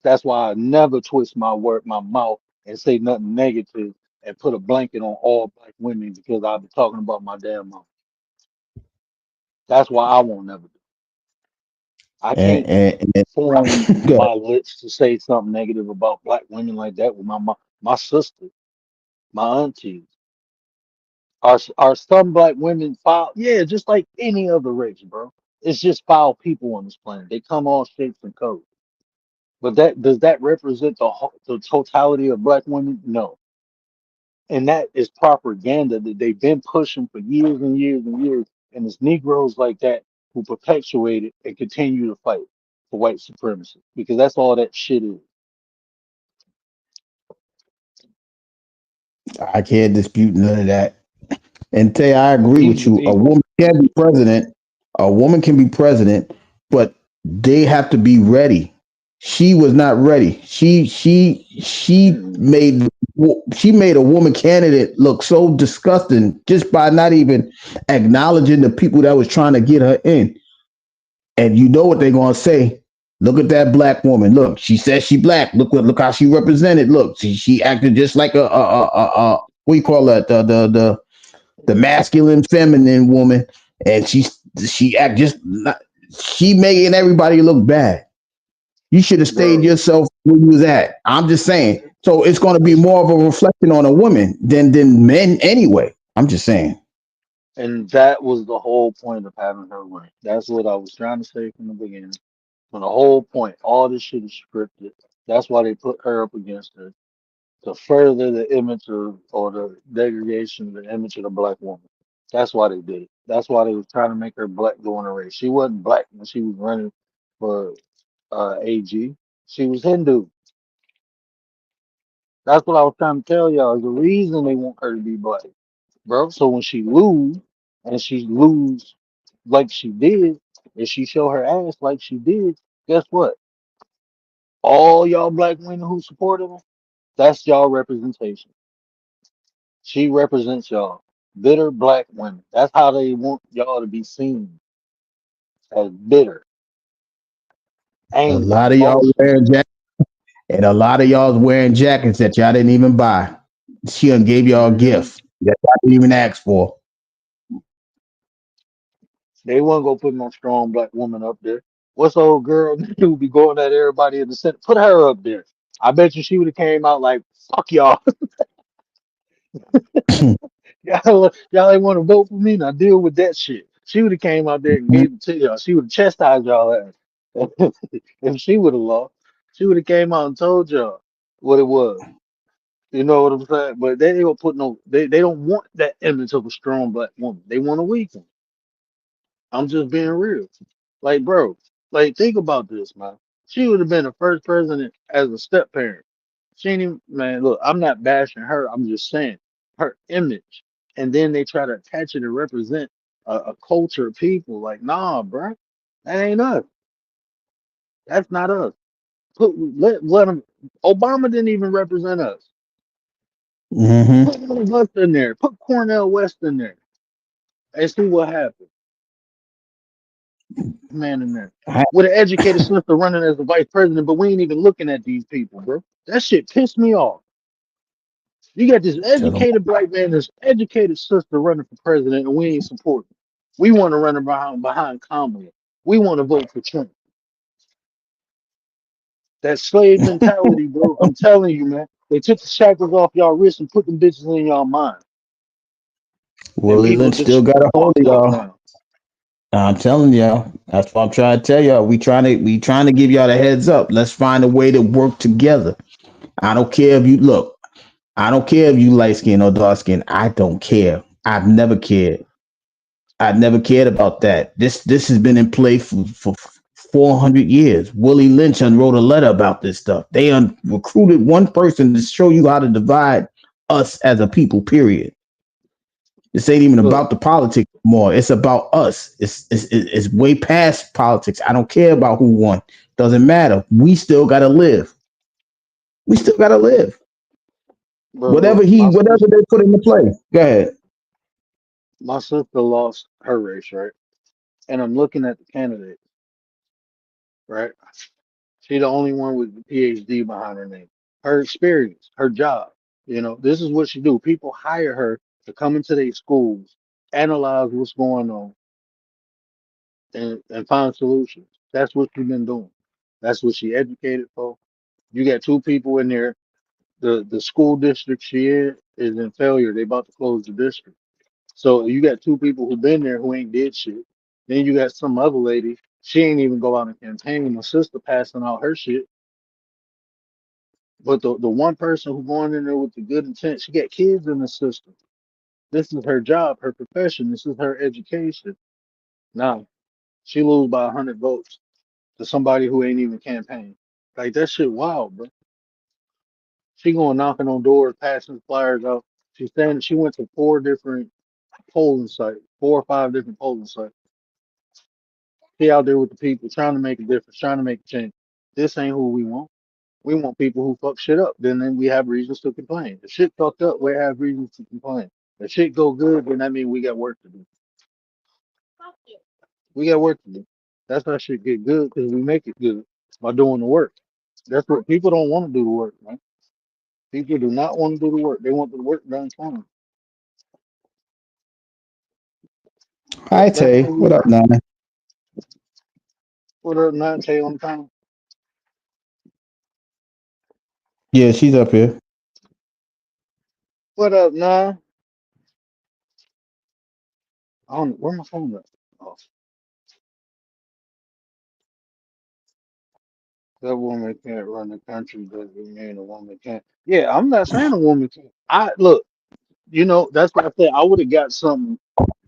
That's why I never twist my mouth, and say nothing negative and put a blanket on all black women because I've been talking about my damn mama. That's why I won't never do. I And, can't form go ahead. my lips to say something negative about black women like that with my sister, my aunties. Are some black women foul? Yeah, just like any other race, bro. It's just foul people on this planet. They come all shapes and colors. But that does that represent the totality of black women? No. And that is propaganda that they've been pushing for years and years and years. And it's Negroes like that who perpetuate it and continue to fight for white supremacy because that's all that shit is. I can't dispute none of that. And Tay, I agree These with the you. A people. woman can be president. A woman can be president, but they have to be ready. She was not ready. Mm, She made a woman candidate look so disgusting just by not even acknowledging the people that was trying to get her in. And you know what they're gonna say? Look at that black woman. Look, she says she black. Look how she represented. Look, she acted just like a what do you call that? The masculine feminine woman, and she act just not, she making everybody look bad. You should have stayed bro. yourself where you was at. I'm just saying. So it's going to be more of a reflection on a woman than men anyway. I'm just saying. And that was the whole point of having her run. That's what I was trying to say from the beginning. From the whole point, all this shit is scripted. That's why they put her up against her to further the image of or the degradation of the image of the black woman. That's why they did it. That's why they was trying to make her black during the race. She wasn't black when she was running for AG. She was Hindu. That's what I was trying to tell y'all. Is the reason they want her to be black, bro. So when she lose, and she lose like she did, and she show her ass like she did, guess what? All y'all black women who supported her, that's y'all representation. She represents y'all. Bitter black women. That's how they want y'all to be seen as bitter, A angry, lot of y'all boastful. wearing jackets, and a lot of y'all's wearing jackets that y'all didn't even buy. She done gave y'all a Hmm. gift that y'all didn't even ask for. They wasn't gonna put no strong black woman up there. What's the old girl who be going at everybody in the center? Put her up there. I bet you she would have came out like, fuck y'all. Y'all ain't want to vote for me. Now deal with that shit. She would have came out there and gave it to y'all. She would have chastised y'all ass. If she would have lost, she would have came out and told y'all what it was. You know what I'm saying? But they ain't gonna put no. They don't want that image of a strong black woman. They want a weak one. I'm just being real. Like, bro, like think about this, man. She would have been the first president as a step parent. She ain't even, man. Look, I'm not bashing her. I'm just saying her image, and then they try to attach it and represent a culture of people. Like, nah, bro, that ain't us. That's not us. Let them. Obama didn't even represent us. Mm-hmm. Put one of us in there. Put Cornell West in there and see what happens. Man in there. With an educated sister running as the vice president, but we ain't even looking at these people, bro. That shit pissed me off. You got this Tell them. educated black man, this educated sister running for president, and we ain't supporting. We want to run her behind Kamala. We want to vote for Trump. That slave mentality, bro. I'm telling you, man. They took the shackles off y'all wrists and put them bitches in y'all mind. And Willie people Lynch just still got a hold fucked of up y'all. now. I'm telling y'all. That's what I'm trying to tell y'all. We trying to give y'all the heads up. Let's find a way to work together. I don't care if you look. I don't care if you light skin or dark skin. I don't care. I've never cared. I've never cared about that. This has been in play for 400 years. Willie Lynch wrote a letter about this stuff. They recruited one person to show you how to divide us as a people. Period. This ain't even Look, about the politics more. It's about us. It's way past politics. I don't care about who won. Doesn't matter. We still gotta live. We still gotta live. bro, Whatever look. whatever they put into play. Go ahead. My sister lost her race, right? And I'm looking at the candidate. right? She the only one with the PhD behind her name. Her experience, her job. This is what she do. People hire her to come into their schools, analyze what's going on, and find solutions. That's what she's been doing. That's what she educated for. You got two people in there. The school district she is in failure. They about to close the district. So you got two people who been there who ain't did shit. Then you got some other lady. She ain't even go out and campaign. My sister passing out her shit. But the one person who going in there with the good intent, she got kids in the system. This is her job, her profession. This is her education. Now she lose by 100 votes to somebody who ain't even campaign. Like that shit wild, bro. She going knocking on doors, passing flyers out. She's standing. She went to four different polling sites, 4 or 5 different polling sites. She out there with the people, trying to make a difference, trying to make a change. This ain't who we want. We want people who fuck shit up. Then we have reasons to complain. If shit fucked up, we have reasons to complain. If shit go good, then that means we got work to do. We got work to do. That's how shit get good because we make it good by doing the work. That's what people don't want to do the work, man. People do not want to do the work. They want the work done for them. Hi, That's Tay. what What we. up, Nana? What up, Nine Tay on the panel? Yeah, she's up here. What up, Nine? I don't know where my phone at. Oh, that woman can't run the country doesn't mean a woman can't. Yeah, I'm not saying a woman can't. I look, that's what I said. I would have got some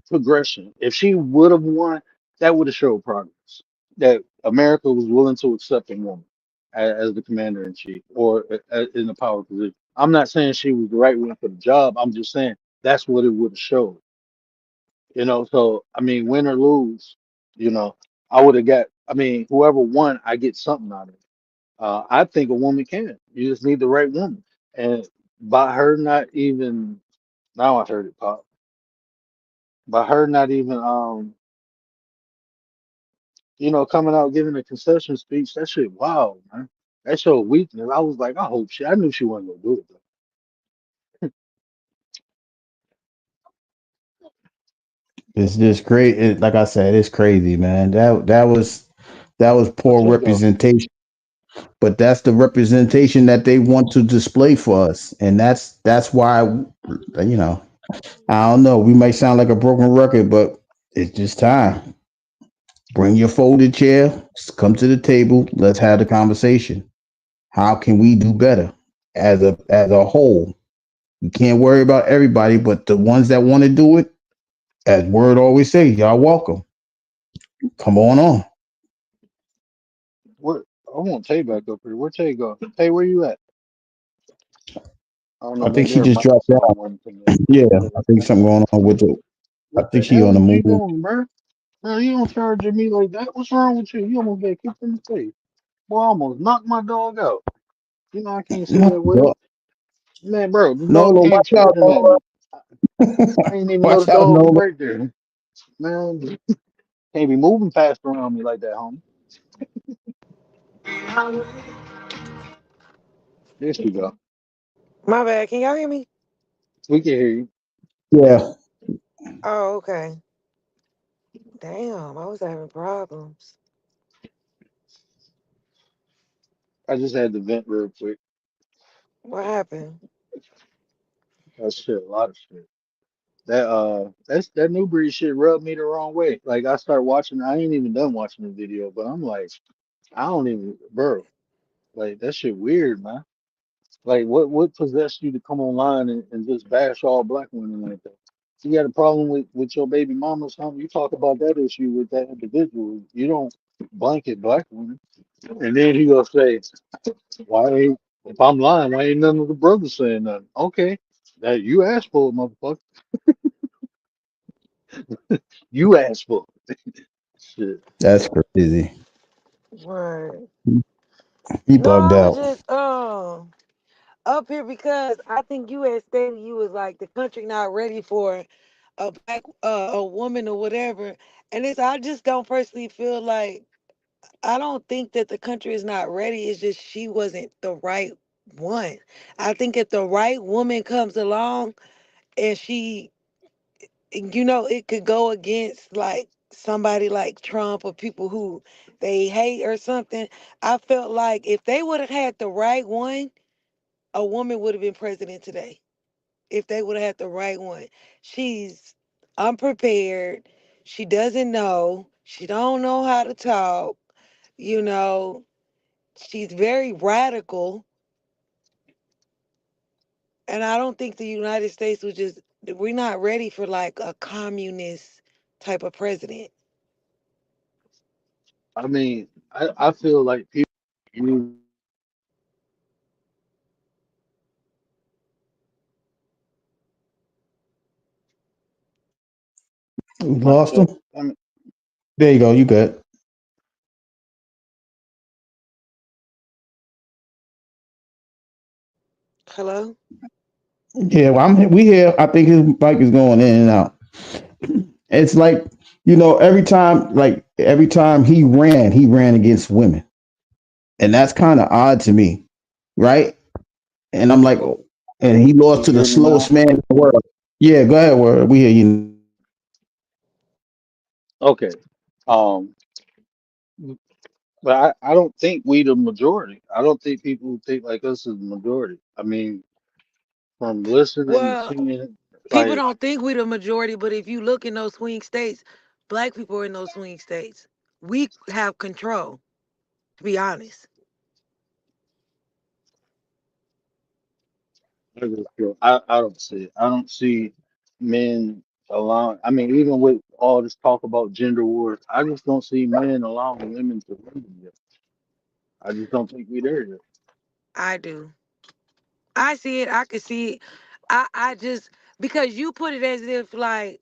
progression. If she would have won, that would have showed progress. That America was willing to accept a woman as the commander in chief or in the power position. I'm not saying she was the right one for the job. I'm just saying that's what it would have showed. So I mean, win or lose, you know, I would have got. I mean, whoever won, I get something out of it. I think a woman can. You just need the right woman, and by her not even now, I heard it pop. By her not even coming out giving a concession speech, that shit wow, man. That showed weakness. I was like, I hope she. I knew she wasn't gonna do it. Though. It's just great. Like I said, it's crazy, man. That was What poor take go? representation. But that's the representation that they want to display for us, and that's why you know I don't know. We might sound like a broken record, but it's just time. Bring your folded chair, come to the table. Let's have the conversation. How can we do better as a whole? We can't worry about everybody, but the ones that want to do it, as Word always say, y'all welcome. Come on. What? I want Tay back up here. Where Tay go? Tay, where you at? I don't know. I think Maybe she her just mic or dropped something out. wasn't connected. Yeah, I Yeah. think something going on with it. I What think the she hell on the is you move. doing, bro? Man, you don't charge at me like that. What's wrong with you? You almost got kicked in the face. Boy, I almost knocked my dog out. I can't say No, that well. Man, bro, the dog Nolo, came watch out, charging at Nolo. me. I didn't even know the Watch out, dog was Nolo. right there. Man, can't be moving fast around me like that, homie. There she go. My bad. Can y'all hear me? We can hear you. Yeah, Oh, okay. Damn, I was having problems. I just had to vent real quick. What happened? That shit, a lot of shit. That new breed shit rubbed me the wrong way. Like I start watching, I ain't even done watching the video, but I'm like, I don't even, bro. Like that shit weird, man. Like what possessed you to come online and just bash all black women like that? You got a problem with your baby mama or something? You talk about that issue with that individual. You don't blanket black women. And then he gonna say, why ain't if I'm lying, why ain't none of the brothers saying nothing? Okay. That you asked for it, motherfucker. You asked for it. Shit. that's crazy. Right. He No, bugged I was out. just up here because I think you had stated you was like the country not ready for a black a woman or whatever. And it's I just don't personally feel like I don't think that the country is not ready. It's just she wasn't the right one. I think if the right woman comes along and she, it could go against like somebody like Trump or people who they hate or something. I felt like if they would have had the right one, a woman would have been president today. If they would have had the right one. She's unprepared. She doesn't know. She don't know how to talk. You know, she's very radical, and I don't think the United States was just we're not ready for like a communist type of president. I mean, I feel like people use We my lost check. him. I mean, There you go. You good? Hello? Yeah. Well, we here. I think his mic is going in and out. It's like every time he ran against women, and that's kind of odd to me, right? And I'm like, oh, and he can lost you to the hear me slowest now? man in the world. Yeah, go ahead. Word. We hear you. Okay. Um, but I don't think we the majority. I don't think people who think like us is the majority. I mean, from listening to Well, seeing, people like, don't think we're the majority, but if you look in those swing states, black people are in those swing states. We have control, to be honest. I don't see it. I don't see men allowing. I mean, even with all this talk about gender wars, I just don't see men allowing women to lead yet. I just don't think we there yet. I do. I see it. I can see it. I just because you put it as if like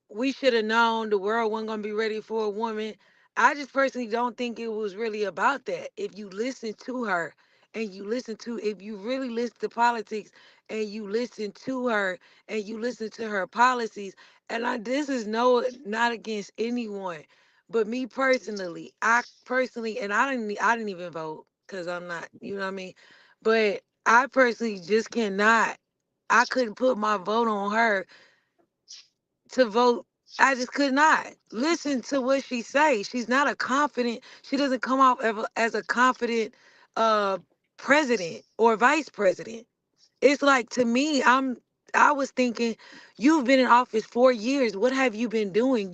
we should have known the world wasn't gonna be ready for a woman. I just personally don't think it was really about that. If you listen to her and if you really listen to politics and you listen to her and you listen to her policies, and this is not against anyone, but me personally, and I didn't even vote because I'm not, you know what I mean? But I personally just cannot. I couldn't put my vote on her to vote. I just could not listen to what she say. She's not a confident. She doesn't come off as a confident uh president or vice president. It's like to me, I was thinking, you've been in office 4 years. What have you been doing?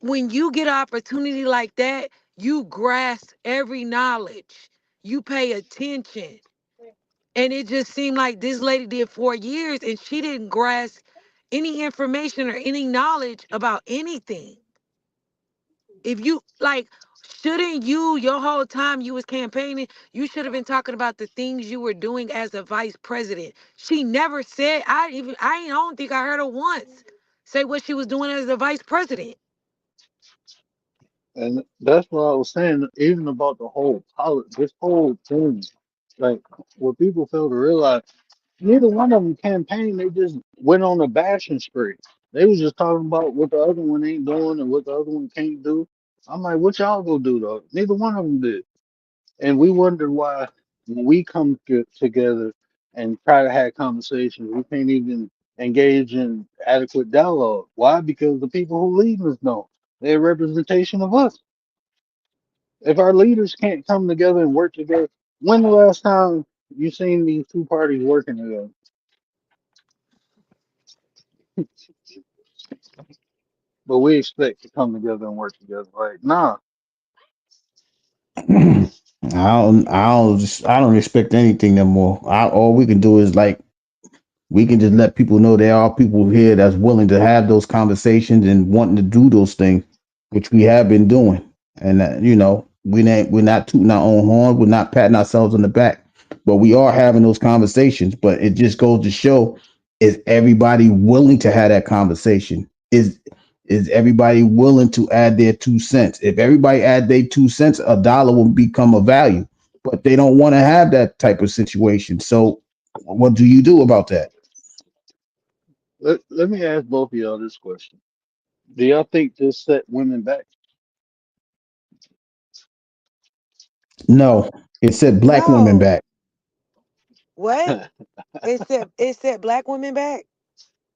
When you get an opportunity like that, you grasp every knowledge. You pay attention. And it just seemed like this lady did 4 years and she didn't grasp any information or any knowledge about anything. If you like, shouldn't you, your whole time you was campaigning, you should have been talking about the things you were doing as a vice president. She never said, I don't think I heard her once say what she was doing as a vice president. And that's what I was saying, even about the whole this whole thing. Like, what people fail to realize, neither one of them campaigned. They just went on a bashing spree. They was just talking about what the other one ain't doing and what the other one can't do. I'm like, what y'all go do though? Neither one of them did. And we wonder why when we come together and try to have conversations, we can't even engage in adequate dialogue. Why? Because the people who lead us don't. They're a representation of us. If our leaders can't come together and work together, when the last time you seen these two parties working together? But we expect to come together and work together. Like, nah, I don't expect anything no more. All we can do is like we can just let people know there are people here that's willing to have those conversations and wanting to do those things, which we have been doing. And we're not tooting our own horn, we're not patting ourselves on the back, but we are having those conversations. But it just goes to show: is everybody willing to have that conversation? Is everybody willing to add their 2 cents? If everybody add their 2 cents, a dollar will become a value. But they don't want to have that type of situation. So, what do you do about that? let me ask both of y'all this question. Do y'all think this set women back? No, it said black women No. back. What? It said black women back?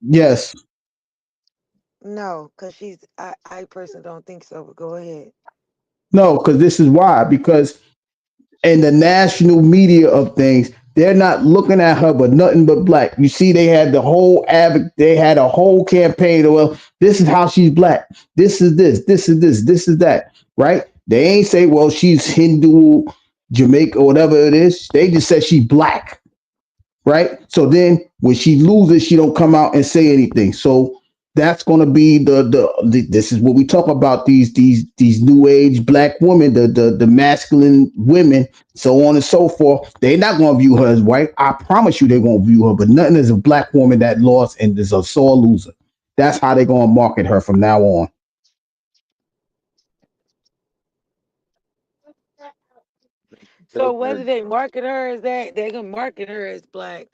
Yes. No, because I personally don't think so, but go ahead. No, because this is why. Because in the national media of things, they're not looking at her but nothing but black. You see, they had a whole campaign. Well, this is how she's black. This is that. Right? They ain't say, well, she's Hindu, Jamaica, or whatever it is. They just said she's black. Right? So then when she loses, she don't come out and say anything. So that's going to be this is what we talk about, these new age black women, the masculine women, so on and so forth. They're not going to view her as white. I promise you they're going to view her, but nothing as a black woman that lost and is a sore loser. That's how they're going to market her from now on. So whether they market her as that, they can market her as black.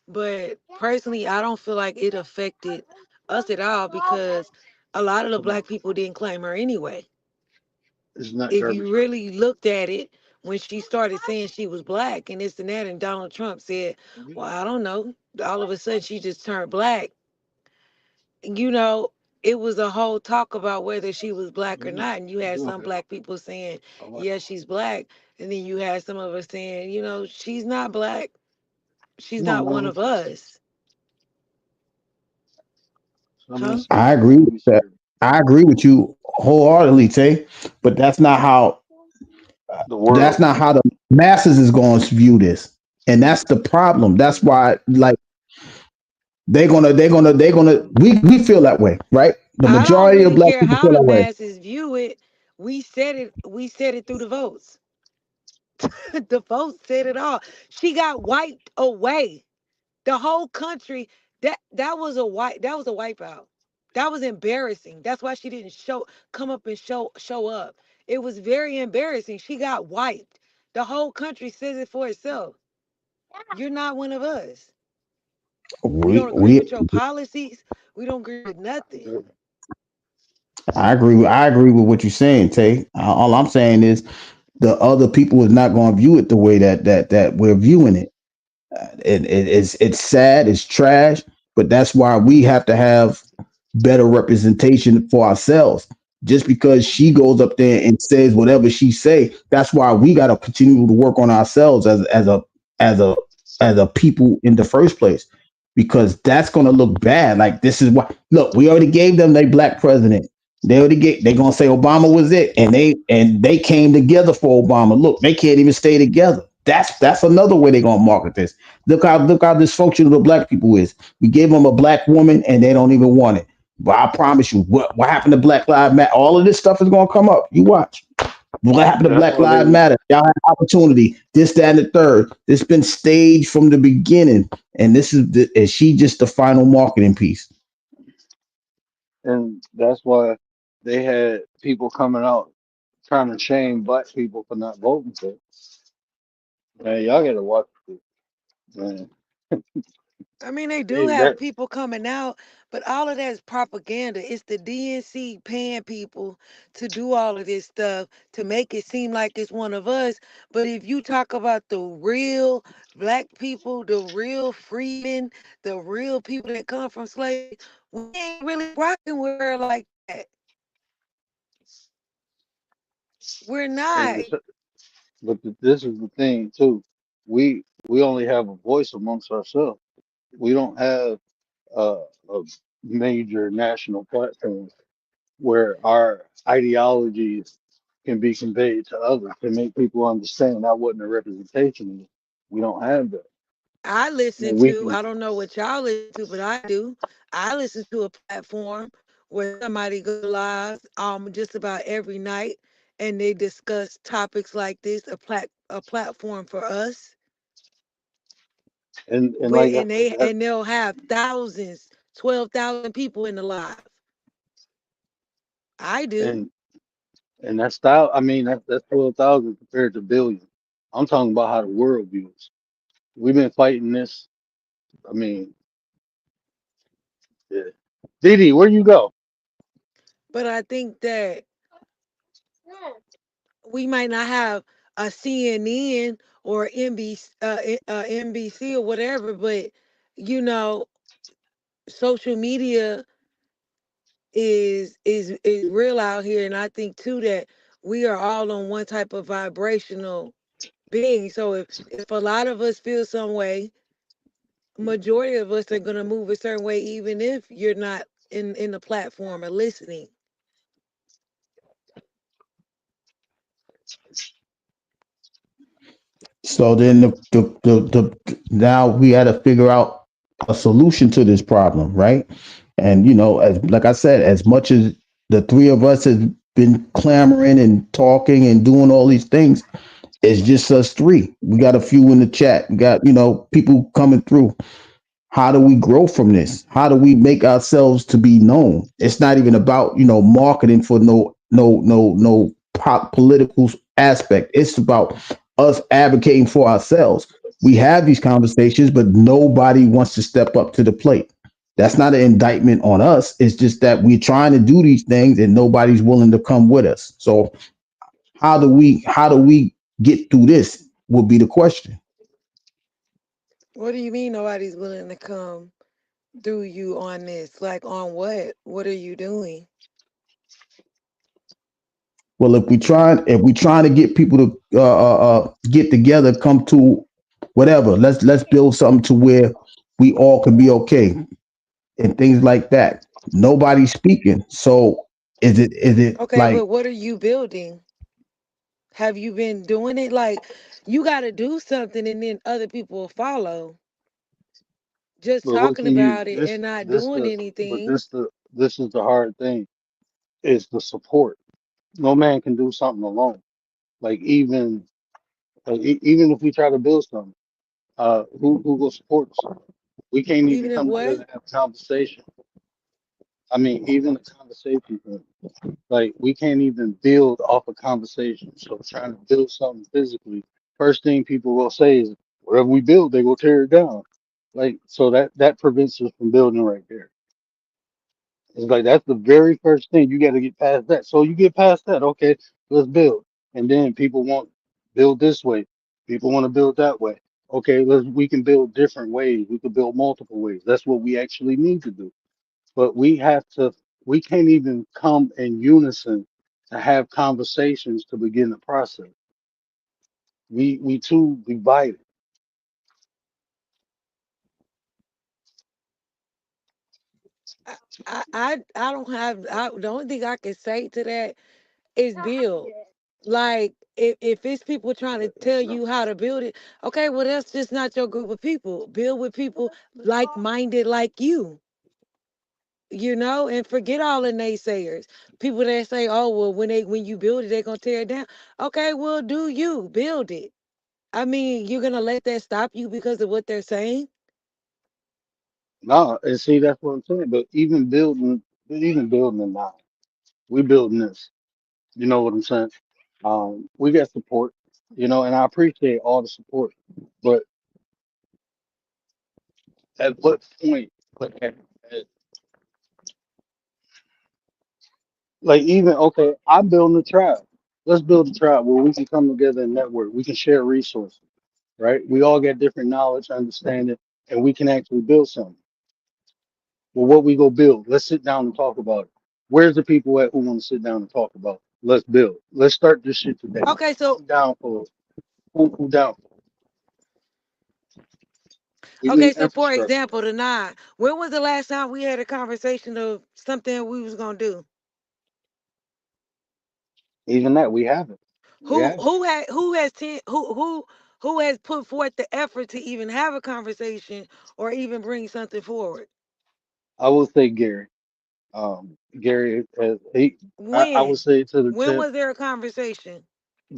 But personally, I don't feel like it affected us at all because a lot of the Come on, black people didn't claim her anyway. it's not If you garbage truck. really looked at it, when she started saying she was black and this and that, and Donald Trump said, well, I don't know, all of a sudden she just turned black, you know, it was a whole talk about whether she was black or not. And you had some black people saying, yeah, she's black. And then you had some of us saying, she's not black. She's Come on, not one mama. of us. Huh? I agree with that. I agree with you wholeheartedly, Tay. But The that's world not how views. the masses is going to view this, and that's the problem. That's why, like, they're gonna. We feel that way, right? The I don't majority of really black care people how feel the that way. masses view it. We said it through the votes. The votes said it all. She got wiped away. The whole country, that was a wipeout. That was embarrassing. That's why she didn't come up and show up. It was very embarrassing. She got wiped. The whole country says it for itself. You're not one of us. We We don't agree we with your policies. We don't agree with nothing. I agree. I agree with what you're saying, Tay. All I'm saying is the other people is not going to view it the way that we're viewing it. It's sad, it's trash, but that's why we have to have better representation for ourselves. Just because she goes up there and says whatever she say, that's why we got to continue to work on ourselves as a as a people in the first place, because that's going to look bad. Like, this is why, look, we already gave them their black president. They're gonna say Obama was it, and they came together for Obama. Look, they can't even stay together. That's another way they're gonna market this. Look how dysfunctional the black people is. We gave them a black woman and they don't even want it. But I promise you, what happened to Black Lives Matter? All of this stuff is gonna come up. You watch. What happened to That's Black why they Lives was. Matter? Y'all had opportunity. This, that, and the third. This been staged from the beginning, and is she just the final marketing piece? And that's why they had people coming out trying to shame black people for not voting for it. Man, y'all gotta watch it, man. I mean, they do They have that people coming out, but all of that is propaganda. It's the DNC paying people to do all of this stuff to make it seem like it's one of us. But if you talk about the real black people, the real freedmen, the real people that come from slavery, we ain't really rocking with her like that. We're and not. this is the thing too. We only have a voice amongst ourselves. We don't have a major national platform where our ideologies can be conveyed to others to make people understand that wasn't a representation. We don't have that. I I listen mean, we to, can, I don't know what y'all listen to, but I do. I listen to a platform where somebody go live just about every night and they discuss topics like this, a platform for us. and Where like and they that, and they'll have thousands, 12,000 people in the live. I do. and and that style. I mean, that's 12,000 compared to billion. I'm talking about how the world views. We've been fighting this. I mean, yeah. Didi, where you go? But I think that we might not have a CNN or NBC or whatever, but you know, social media is real out here, and I think too that we are all on one type of vibrational being. So if a lot of us feel some way, majority of us are gonna move a certain way, even if you're not in the platform or listening. So then now we had to figure out a solution to this problem, right? And as like I said, as much as the three of us has been clamoring and talking and doing all these things, it's just us three. We got a few in the chat. We got people coming through. How do we grow from this? How do we make ourselves to be known? It's not even about marketing for no political aspect. It's about us advocating for ourselves. We have these conversations, but nobody wants to step up to the plate. That's not an indictment on us. It's just that we're trying to do these things and nobody's willing to come with us. So how do we get through this would be the question. What do you mean nobody's willing to come through you on this? Like on what? What are you doing? Well, if we trying to get people to get together, come to whatever, let's build something to where we all can be okay and things like that. Nobody's speaking, so is it Okay, but like, what are you building? Have you been doing it? Like you got to do something, and then other people will follow. Just But what talking can you about it this and not this doing the but anything. this is the hard thing is the support. No man can do something alone. Like even if we try to build something, who will support us? We can't even Even if come together what? and have a conversation. I mean, even a conversation thing. Like we can't even build off a conversation. So trying to build something physically, first thing people will say is whatever we build, they will tear it down. Like so that prevents us from building right there. It's like that's the very first thing you got to get past that. So you get past that, okay, let's build. And then people want build this way. People want to build that way. Okay, we can build different ways. We can build multiple ways. That's what we actually need to do. But we can't even come in unison to have conversations to begin the process. We too divided. I, I don't have. The only thing I can say to that is build. Like if it's people trying to tell you how to build it, okay, well that's just not your group of people. Build with people like minded like you. And forget all the naysayers. People that say, "Oh, well, when you build it, they're gonna tear it down." Okay, well, do you build it? I mean, you're gonna let that stop you because of what they're saying? No, and see that's what I'm saying. But even building it now, we building this. You know what I'm saying? We got support, and I appreciate all the support. But at what point, like, like even okay, I'm building a tribe. Let's build a tribe where we can come together and network. We can share resources, right? We all get different knowledge, understanding, and we can actually build something. Well, what we go build? Let's sit down and talk about it. Where's the people at who want to sit down and talk about it? Let's build. Let's start this shit today. Okay, so I'm down for it. Who down? We okay, need so for infrastructure. example, tonight, when was the last time we had a conversation of something we was gonna do? Even that we haven't. We haven't. Who has put forth the effort to even have a conversation or even bring something forward? I will say Gary. Gary has I would When? say to the When tip. was there a conversation?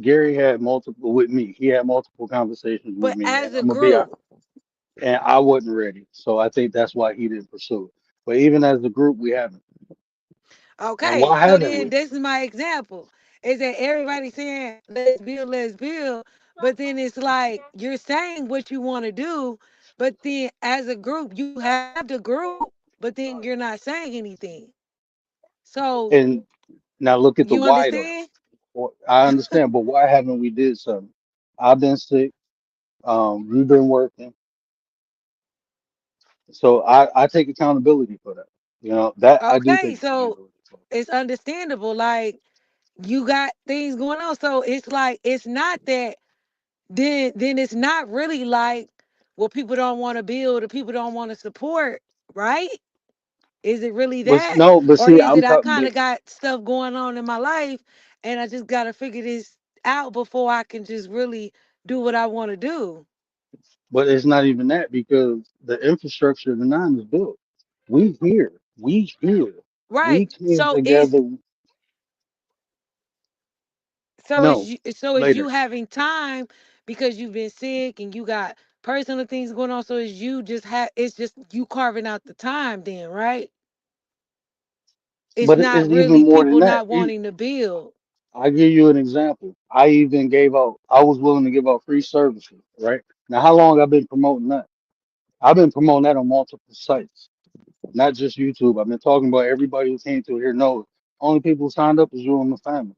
Gary had multiple with me. He had multiple conversations with But me, as and a I'm gonna be group, honest. And I wasn't ready, so I think that's why he didn't pursue it. But even as a group, we haven't. And okay, why so haven't then we? this is my example. Is that everybody saying let's build, but then it's like you're saying what you want to do, but then as a group, you have the group, but then you're not saying anything. So And now look at the you why though. understand? Well, I understand, but why haven't we did something? I've been sick. You've been working, so I take accountability for that. You know that I do Okay, take so accountability for. it's understandable. Like you got things going on. So it's like it's not that then it's not really like well people don't want to build or people don't want to support, right? Is it really But that? no, but Or see, is I'm it I talking. kind But of got stuff going on in my life and I just got to figure this out before I can just really do what I want to do? but it's not even that because the infrastructure of the nine is built. We here. We here. We Right. came together. No, So it's you later. having time because you've been sick and you got personal things going on. So it's you just it's just you carving out the time then, right? It's But not it's even really more than people that. not wanting to build. I give you an example. I even gave out. I was willing to give out free services. Right now, how long I've been promoting that? I've been promoting that on multiple sites, not just YouTube. I've been talking about everybody who came through here knows. Only people who signed up is you and my family,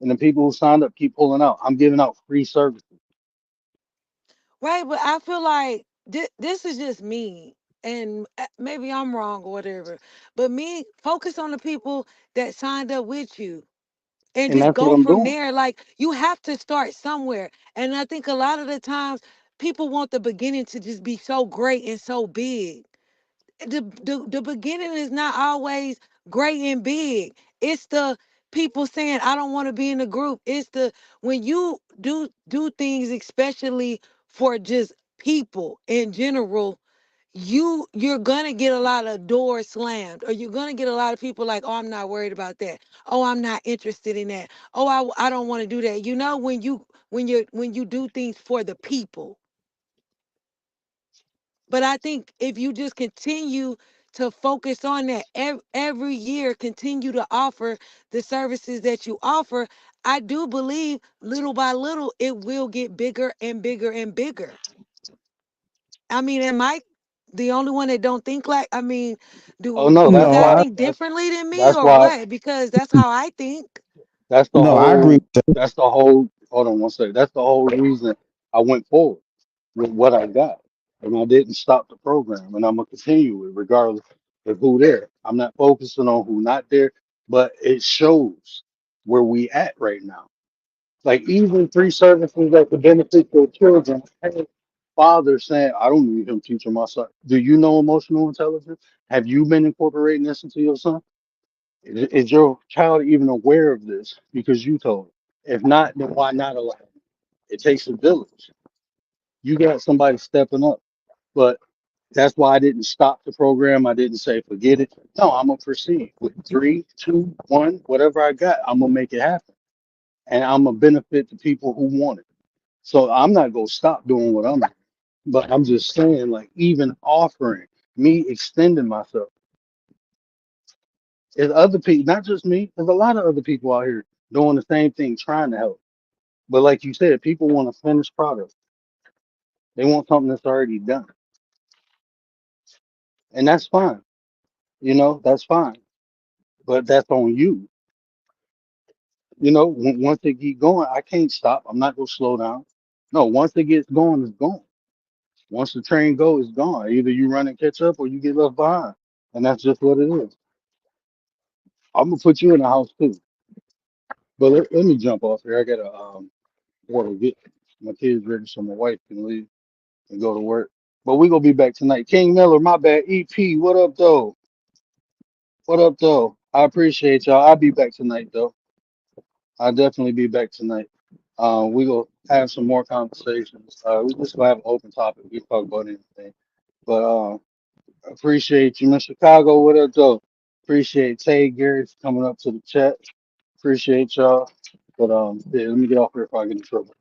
and the people who signed up keep pulling out. I'm giving out free services. Right, but I feel like this is just me, and maybe I'm wrong or whatever. But me, focus on the people that signed up with you, and And just that's what go I'm from doing. there. Like you have to start somewhere, and I think a lot of the times people want the beginning to just be so great and so big. The beginning is not always great and big. It's the people saying I don't want to be in the group. It's the when you do things especially for just people in general, you're gonna get a lot of doors slammed or you're gonna get a lot of people like, oh, I'm not worried about that. Oh, I'm not interested in that. Oh, I don't want to do that. You know, when you do things for the people. But I think if you just continue to focus on that every year, continue to offer the services that you offer, I do believe little by little it will get bigger and bigger and bigger. I mean, am I the only one that don't think like? I mean, Oh do no, you that's No, guys why. I think differently than me That's or why. what? Because that's how I think. That's the no, I agree. whole. That's the whole. Hold on one second. That's the whole reason I went forward with what I got, and I didn't stop the program, and I'm gonna continue it regardless of who there. I'm not focusing on who not there, but it shows where we at right now. Like even free services that could benefit your children. Hey, father saying, "I don't need him teaching my son." Do you know emotional intelligence? Have you been incorporating this into your son? Is your child even aware of this because you told him? If not, then why not allow it? It takes a village. You got somebody stepping up. But that's why I didn't stop the program. I didn't say forget it. No, I'm gonna proceed with three, two, one, whatever I got. I'm gonna make it happen, and I'm gonna benefit the people who want it. So I'm not gonna stop doing what I'm doing. But I'm just saying, like even offering me extending myself, is other people, not just me. There's a lot of other people out here doing the same thing, trying to help. But like you said, people want a finished product. They want something that's already done, and that's fine. That's fine. But that's on you. Once they get going, I can't stop. I'm not gonna slow down. No, once it gets going, it's gone. Once the train goes, it's gone. Either you run and catch up, or you get left behind, and that's just what it is. I'm gonna put you in the house too. But let me jump off here. I gotta water get my kids ready so my wife can leave and go to work. But we gonna be back tonight. King Miller, my bad. EP, what up though? What up though? I appreciate y'all. I'll be back tonight though. I'll definitely be back tonight. We gonna have some more conversations. We just gonna have an open topic. We can talk about anything. But appreciate you, Miss Chicago. What up, though? Appreciate Tay Gary for coming up to the chat. Appreciate y'all. But yeah, let me get off here if I get in trouble.